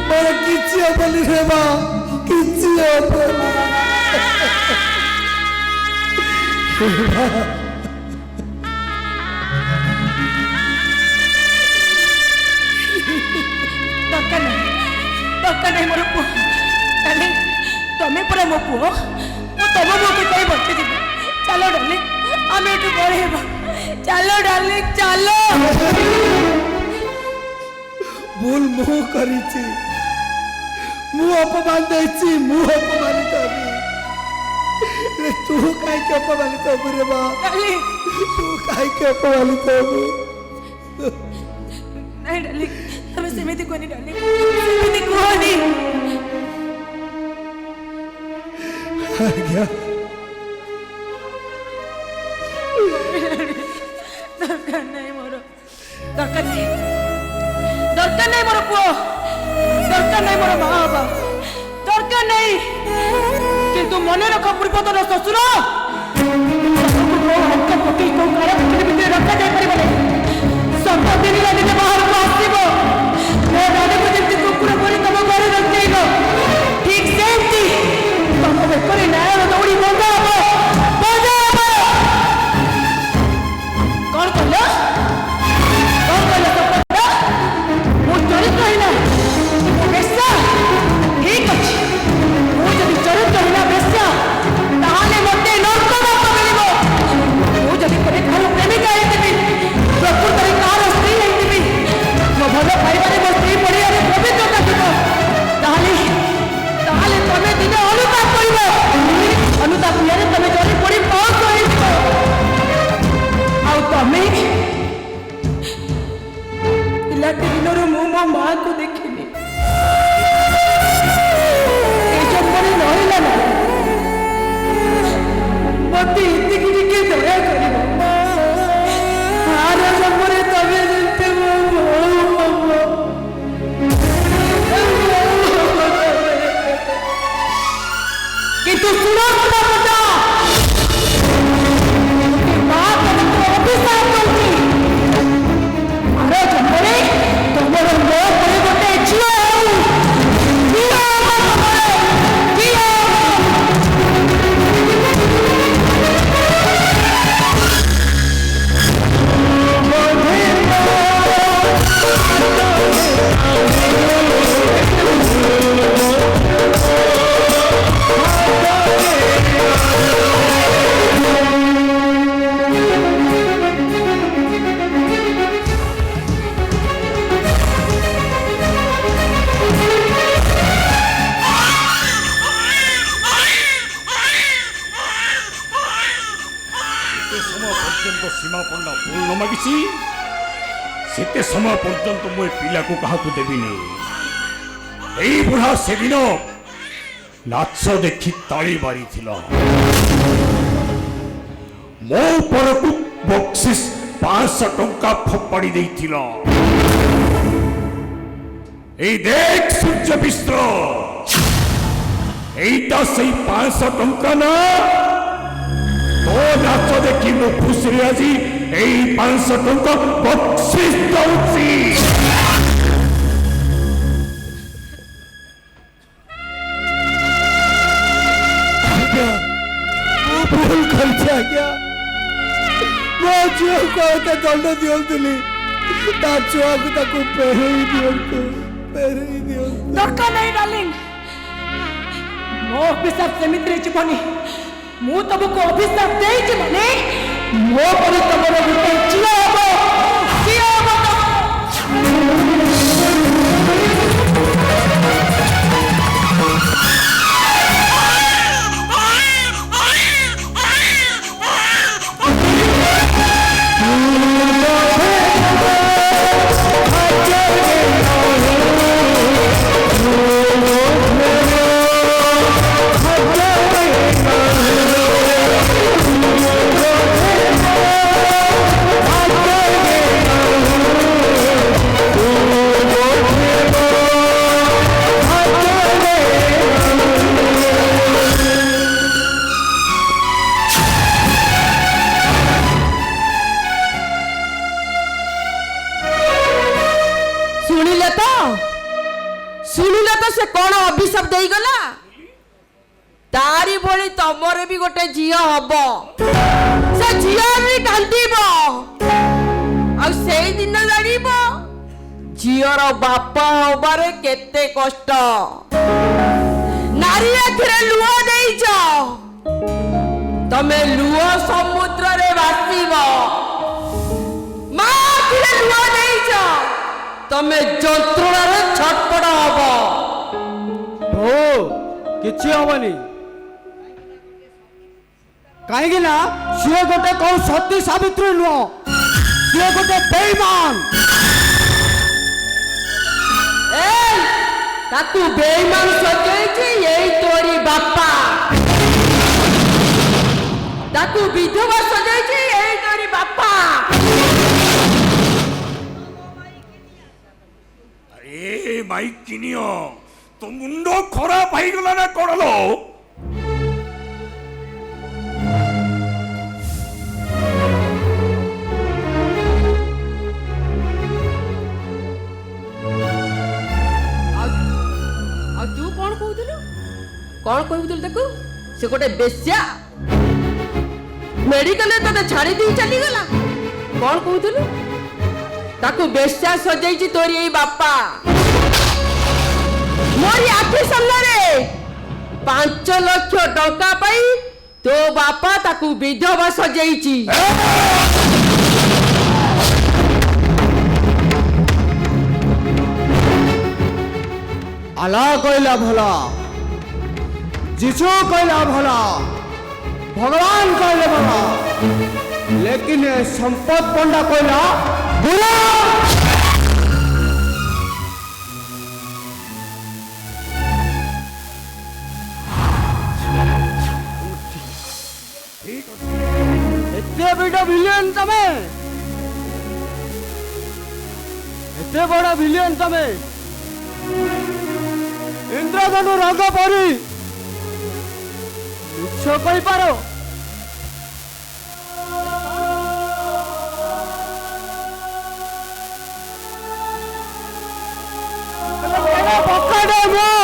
ମୋର କିଛି ହବନି ରେ ମା, କିଛି ହବନି। ଦରକାର ନାହିଁ ମୋର ପୁଅ। ଡାର୍ଲିଂ ତମେ ପରା ମୋ ପୁଅ, ମୁଁ ତମ ପୁଅକୁ ପାଇଁ ବଞ୍ଚିଯିବି। ଚାଲ ଡାର୍ଲିଂ ଆମେ ଏଠୁ ପଳେଇବା। ଚାଲ ଡାର୍ଲିଂ ଚାଲ। ଭୁଲ ମୁଁ କରିଛି, ମୁଁ ଅପମାନ ଦେଇଛି, ମୁଁ ଅପମାନିତ ହେବି। ତୁ କାହିଁକି ଅପମାନିତ ହେବୁ ରେ ମା? ଡାର୍ଲିଂ ତୁ କାହିଁକି ଅପମାନିତ ହେବୁ? ନାଇଁ ଡାର୍ଲିଂ ତମେ ସେମିତି କୁହନି। ଡାର୍ଲିଂ ସେମିତି କୁହନି। ଆଜ୍ଞା ଦରକାର ନାହିଁ ମୋର, ଦରକାର ନାହିଁ, ଦରକାର ନାହିଁ ମୋର ପୁଅ, ଦରକାର ନାହିଁ ମୋର ମା ବାବା, ଦରକାର ନାହିଁ। କିନ୍ତୁ ମନେ ରଖ ପୂର୍ବତନ ଶ୍ୱଶୁର ପକେଇ କୋଉ କାଳ ଭିତରେ ରଖାଯାଇ ପାରିବ ନାହିଁ। ସମ୍ପତ୍ତି ନିଜ ବାହାରକୁ ଆସିବ। ମୋ ରାଣୀକୁ ଯେମିତି କୁକୁର ପରି ତମ ଘରେ ରଖେଇଲ, ଠିକ ସେମିତି ତମ ବେକରେ ନ୍ୟାୟର ଦୌଡ଼ି ବନ୍ଧା ହବ, ବନ୍ଧା ହବ। କଣ କଲ? କଣ କଲ? ମୁଁ ଚରିତ୍ରହୀନ ବେଶ୍ୟା? ଠିକ ଅଛି, ମୁଁ ଯଦି ଚରିତ୍ରହୀନ ବେଶ୍ୟା ତାହେଲେ ମତେ ନର୍କ ମିଳିବ। ମୁଁ ଯଦି କେବେ କାହାର ପ୍ରେମିକା ହେଇଥିବି, ପ୍ରକୃତରେ କାହାର ସ୍ତ୍ରୀ ହେଇଥିବି, ମୋ ଭଲ ପାଇବାରେ ମୋ ସ୍ତ୍ରୀ ପଡ଼ିଆରେ ପବିତ୍ରତା ଥିବ, ତାହେଲେ ତମେ ଦିନେ ଅନୁତାପ କରିବ। ଅନୁତାପ ଇଏରେ ତମେ ଜରି ପଡ଼ି ପାଉଛ ହେଇଯିବ। ଆଉ ତମେ ପିଲାଟି ଦିନରୁ ମୁଁ ମୋ ମାଆକୁ ଦେଖିନି। ଏ ଜନ୍ମରେ ରହିଲା ନା, ମତେ ଏତିକି ଟିକେ ଦୟା କରିବ। ଆର ଜନ୍ମରେ ତମେ ଯେମିତି ମୋ ବୋଉ ହବ। କିନ୍ତୁ ଶୁଣ କଥା, ମା ତମକୁ ଅଭିଶାପ କରୁଛି। ଆର ଜନ୍ମରେ ତମର ମୋ ପରେ ଗୋଟେ ଝିଅ ହଉ। ଝିଅ ହବ ତମର, ଝିଅ ହବ। ବୋଧେ ମାଗିଛି ସେତେ ସମୟ ପର୍ଯ୍ୟନ୍ତ ମୁଁ ଏ ପିଲାକୁ କାହାକୁ ଦେବିନି। ଏଇ ବୁଢ଼ା ସେଦିନ ନାଚ ଦେଖି ତାଳି ମାରିଥିଲା, ମୋ ଉପରକୁ ବକ୍ସିସ୍ 500 ଟଙ୍କା ଫୋପାଡ଼ି ଦେଇଥିଲ। এই দেখ সূর্য মিশ্র, এইটা সেই 500 টঙ্কা না? তো নাচ দেখি মু খুশিরে আজি এই 500 টঙ্কা বকশিস দউছি। ভুল করছে আজ্ঞা, ମୋ ଝିଅକୁ ଏତେ ଦଣ୍ଡ ଦିଅନ୍ତୁନି, ତା ଛୁଆକୁ ତାକୁ ଫେରେଇ ଦିଅନ୍ତୁ, ଫେରେଇ ଦିଅନ୍ତୁ। ଦରକାର ନାହିଁ ଡାର୍ଲିଂ, ମୋ ଅଭିଶାପ ସେମିତିରେ ଯିବନି। ମୁଁ ତମକୁ ଅଭିଶାପ ଦେଇଛି ମାନେ ମୋ ପରେ ତମର ଗୋଟେ ଝିଅ ହବ, ଝିଅ ହବ ଶୁଣିଲେ ତ ସେ କଣ ଅଭିଶାପ ଦେଇଗଲା। ତାରି ଭଳି ତମର ବି ଗୋଟେ ଝିଅ ହବ, ସେ ଝିଅ ବି କାନ୍ଦିବ, ଆଉ ସେଇଦିନ ଜାଣିବ ଝିଅର ବାପା ହବାରେ କେତେ କଷ୍ଟ। ନାରୀ ଆଖିରେ ଲୁହ ଦେଇଛ, ତମେ ଲୁହ ସମୁଦ୍ରରେ ଭାସିବ। ମା ଆଖିରେ ଲୁହ ଦେଇଛ, ତମେ ଯନ୍ତ୍ରଣାରେ ଛଟପଟ ହବ। ଓ କିଛି ହବନି, କାହିଁକି ନା ସିଏ ଗୋଟେ କୋଉ ସତୀ ସାବିତ୍ରୀ ନୁହଁ, ସିଏ ଗୋଟେ ବେଇମାନ। ତାକୁ ବେଇମାନ ସଜେଇଛି ଏଇ ତୋରି ବାପା, ତାକୁ ବିଧବା ସଜେଇଛି ଏଇ ତୋରି ବାପା। ଏ ମାଇକିନିଅ, ତୋ ମୁଣ୍ଡ ଖରାପ ହେଇଗଲା ନା କଣ ଲୋ? ଆଉ ତୁ କଣ କହୁଥିଲୁ? କଣ କହୁଥିଲୁ ତାକୁ? ସେ ଗୋଟେ ବେଶ୍ୟା, ମେଡିକାଲରେ ତତେ ଛାଡି ଦେଇ ଚାଲିଗଲା। କଣ କହୁଥିଲୁ? ତାକୁ ବେଶ୍ୟା ସଜେଇଛି ତୋରି ଏଇ ବାପା। ମୋରି ଆଖି ସାମ୍ନାରେ 5 ଲକ୍ଷ ଟଙ୍କା ପାଇଁ ତୋ ବାପା ତାକୁ ବିଧବା ସଜେଇଛି। ଆଲା କହିଲା ଭଲା, ଯିଶୁ କହିଲା ଭଲା, ଭଗବାନ କହିଲେ ଭଲା, ଲେକିନ ସମ୍ପଦ ପଣ୍ଡା କହିଲା ବୁଲା। ଏତେ ବଡ଼ ଭିଲିୟନ ତମେ, ଏତେ ବଡ଼ ଭିଲିୟନ ତମେ, ଇନ୍ଦ୍ରଧନୁ ରଙ୍ଗ ପରି ମିଛ କହିପାର? ପକାଡେ ମୁଁ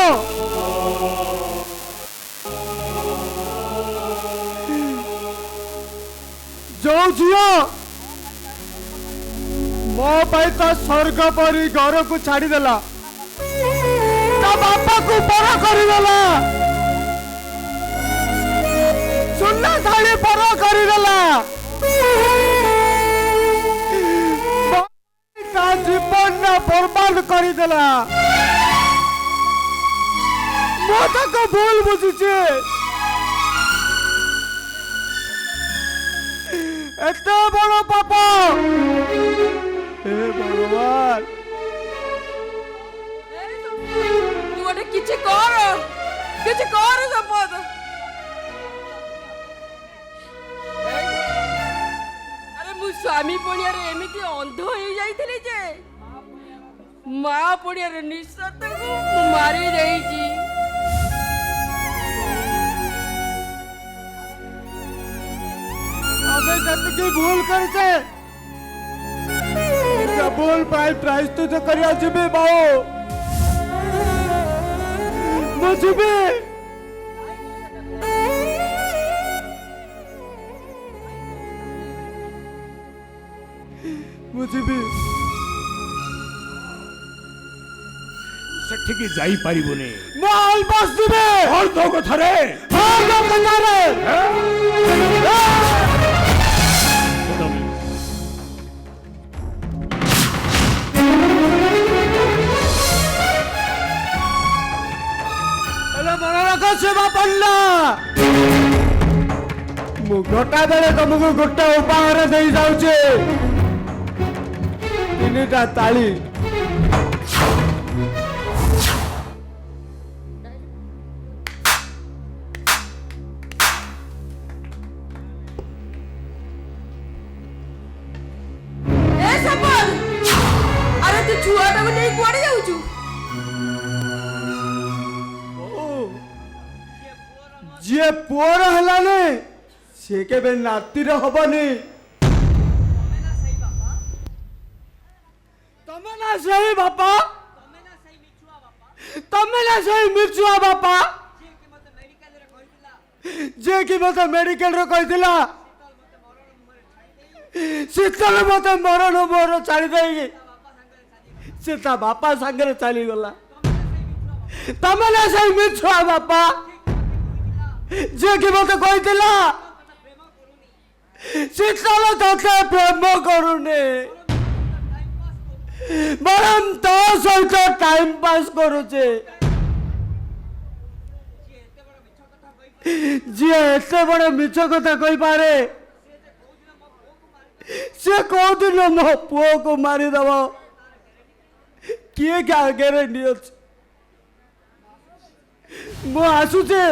ଯୋଉ ଝିଅ ମୋ ପାଇଁ ତ ସ୍ୱର୍ଗ ପରି ଘରକୁ ଛାଡ଼ିଦେଲା, ତା ବାପାକୁ ପର କରିଦେଲା, ସୁନା ଥାଳି ପର କରିଦେଲା, ତା ଜୀବନ ବର୍ବାଦ କରିଦେଲା। ମୁଁ ତାକୁ ଭୁଲ ବୁଝୁଛି, एते बड़ पाप हे भगवान तू गोटे किछि कर संपद अरे मु स्वामी पड़ियारे एमिति अंध हो जाइथिली जे माँ पड़ियारे निश्चत को मारी देइची अबे जतकी भूल करछे से भूल पाई प्रायश्चित करिया जिबे बाओ मुझबे मुझबे ସେଠିକି ଯାଇପାରିବୁନି माल बस दिबे और ତୋ କଥାରେ हां तो कतारे अरे मन रखो सेवा पन्ना मु गोटा बेले तुमको गोटा उपहार दे जाउछे तीनटा ताली जे पुअर हलाने से केबे नातीर हबनी तमे ना सही बापा तमे ना सही मिछुआ बापा जे कि मते मेडिकल रे कहितला शीतल मते मरण मोर छाड़ी देई से ता बापा संगे चली गला तमे ना सही मिछुआ बापा जे कि मते कहितला शीतल तते प्रेम करूने बरम तो सहित टाइम पास करूचे जी एते बड़ मिछ कथा कहि पारे से को दिन मो पुओ को मारी दब किए क्या आगे नियो मो आसुचे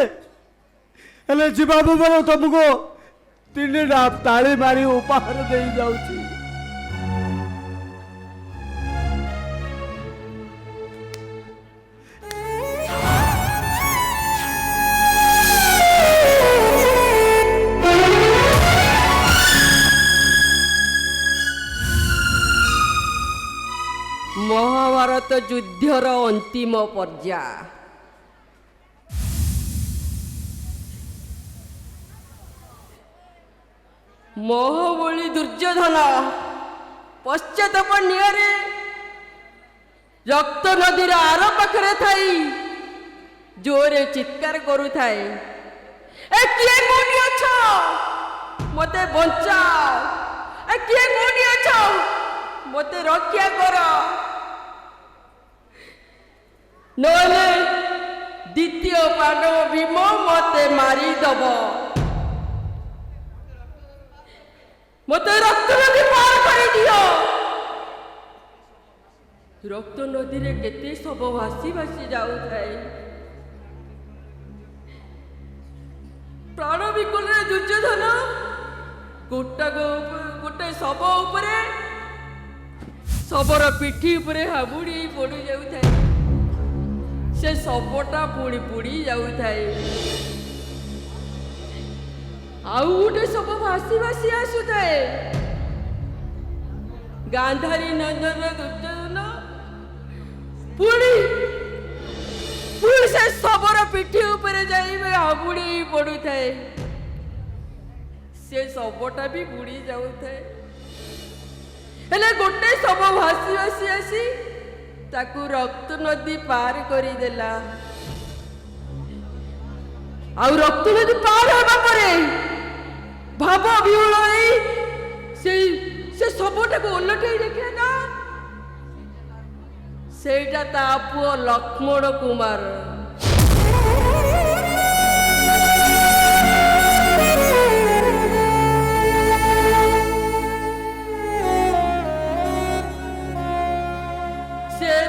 हेले जीवाबू बोलो तुमको तीन ताली मारी उपहार दे जाऊची महाभारत युद्धर अंतिम पर्याय महाबली दुर्योधन पश्चाताप निरे रक्त नदीर आर पाखरे थाई जोरे चित्कार करुथाए ए किए कोनी अछ मते बंचाओ ए किए कोनी अछ मते रक्षा कर नले द्वितीय पांडव भीम मते मारी दब मते रक्त नदी पार कर दियो रक्त नदी रे केते सब भासी भासी जाऊ थाए प्राण विकल रे दुर्योधन गोटे शव उपरे शवर पिठी उपरे हाबुड़ी पड़ी जाऊ थाए से शवटा पुड़ी पुड़ी जाऊ थाए आउ गोटे सब भासी भासी आसु थाए गांधारी नंदन दुर्योधन पुड़ी पुड़ी से शवर पिठी उपरे जाई हाबुड़ी पड़ू थाए से शवटा भी बुड़ी जाऊ थाए हेले गोटे सब भासी भासी आसी ताकू रक्त नदी पार करी देला आउ रक्त नदी पार होबा परे भाव विहुल से सबटा को ओलटै देखिया ना सेटा ता पुओ लक्ष्मण कुमार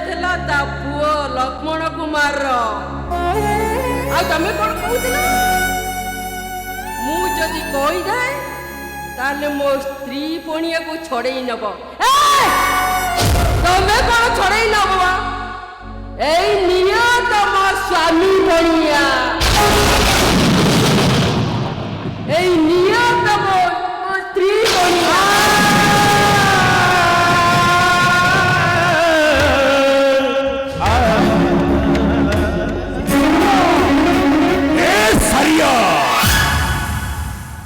ଥିଲା ତା ପୁଅ ଲକ୍ଷ୍ମଣ କୁମାରର। ଆଉ ତମେ କଣ କହୁଥିଲ? ମୁଁ ଯଦି କହିଥାଏ ତାହେଲେ ମୋ ସ୍ତ୍ରୀ ପଣିଆକୁ ଛଡେଇ ନବ। ତମେ କଣ ଛଡେଇ ନବ? ଏଇ ନିଅ ତମ ସ୍ୱାମୀ ପଣିଆ, ଏଇ ନିଅ ତମ ସ୍ତ୍ରୀ ପଣିଆ।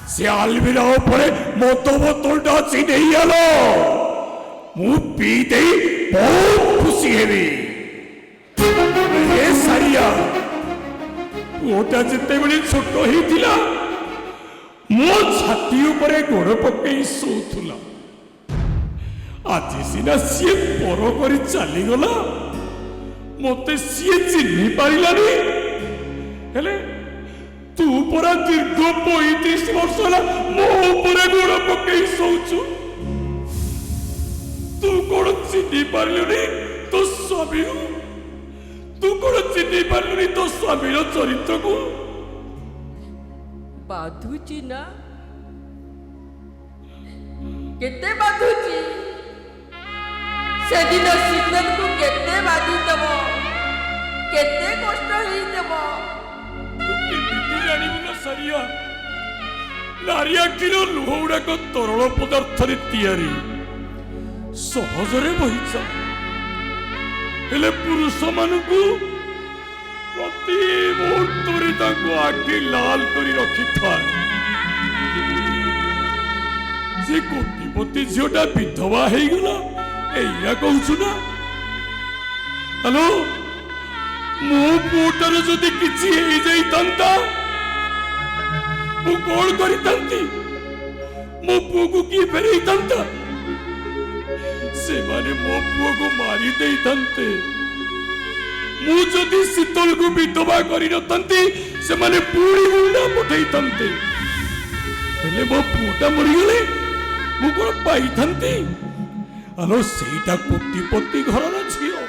से आलमीरा उपरे मद बोतलटा चिन्हई आलो मु पी दे बहुत खुशी हेबी। ए सारिया ओटा जिते बड़ी छोट होइतिला मो छाती उपरे गोड़ पकई सोथुला। आज सिना सी पर करी चली गला मते सी चिन्हि पारिलानी। हेले तू परा दीर्घ 35 वर्ष होला मो ऊपर गोड़ पकई सोचु। तू कोण चिन्हि पारलुनी तो स्वामी? तू कोण चिन्हि पारलुनी तो स्वामीर चरित्र को? बाधुची ना केते बाधुची? सेदिन शीतल को केते बाधितब, केते कष्ट होइतब। सारिया नारी आखिर लुह गुड़ाक तरल पदार्थ तैयारी सहजरे बहिचा हेले पुरुष मानकु प्रति मुहूर्तरे ताको आखि लाल करी रखि थाए। से कोटिपति झीटा विधवा हो गला एया कहूछु ना? हेलो मो पुअटार जदि किछि हेइ जाई तांता मु कौन करितांती? मो पुओ को किए फेरई तांता? से माने मो पुओ को मारी देई तांते। मु जदि शीतल को विधवा करी नतांती से माने पूरी गुंडा पठेई तांते। हेले मो पुओटा मरि गेले मु कोन पाई थांती? आलो सेटा कोटिपति घरर झियो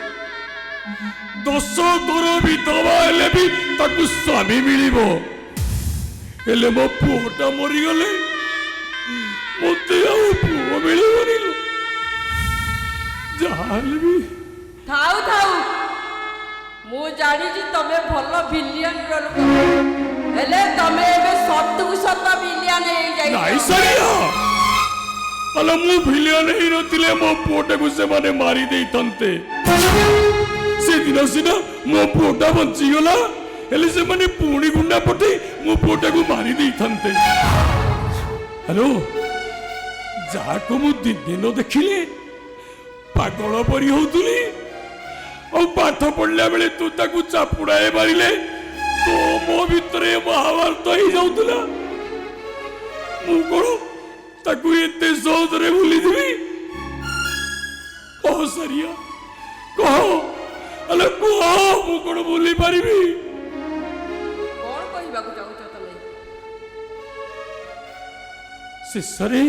10 घर विधवा हेले भी ताकू स्वामी मिलिबो। हेले मो पुओटा मरी गले मते आउ पुओ मिलिबनी लो। जाल भी थाउ थाउ मु जानी जी तमे भलो विलियन रोल हेले तमे एबे सत्तु सत्त विलियन हे जाई। नाइ सरिया अला मु विलियन हे नथिले मो पुओटा को से माने मारी देई तंते। से दिन सिना मो पुओटा बंची गला हेले से माने पुणी गुंडा पटे मो पुओटा को मारी देई थंते। हेलो जाको मु दिन देखिले पागल परी होतुली और पाठ पढ़ला बेले तू ताकू चापुड़ाए मारिले तो मो भितरे महाभारत ही जाउतला। मु कोन ताकू एते सहजरे भूली दिबी? कह सरिया कह अले कह मु कोन भूली पारिबी? कोन कहिबाकू चाहूछ तमे? शेषरे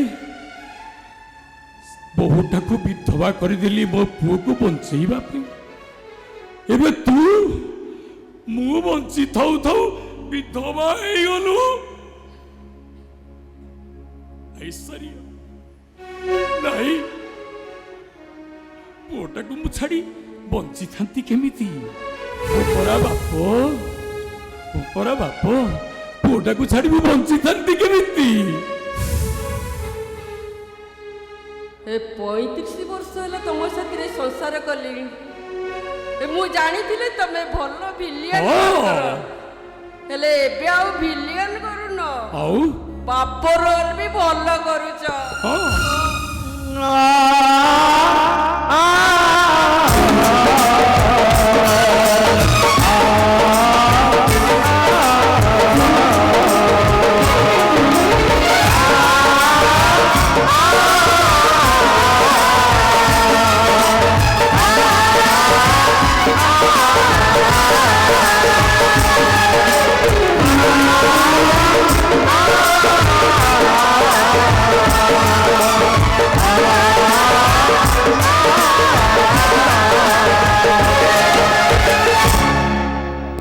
बहुटा को विधवा करदेली मो पुओ को बंचेबा पे। एबे तू मु बंची थाउ थाउ विधवा हे गलु। ऐश्वर्या नहीं पुओटा को मु छाड़ी बंची थांती केमिति? ओपरा बाप पुओटा को छाड़ी मु बंची थांती केमिति? 35 वर्ष होला तुम साथी संसार कली मु जानी तमे भलो विलियन हेले एबे आउ विलियन करूनो आउ बाप रोल भी भलो करूछ।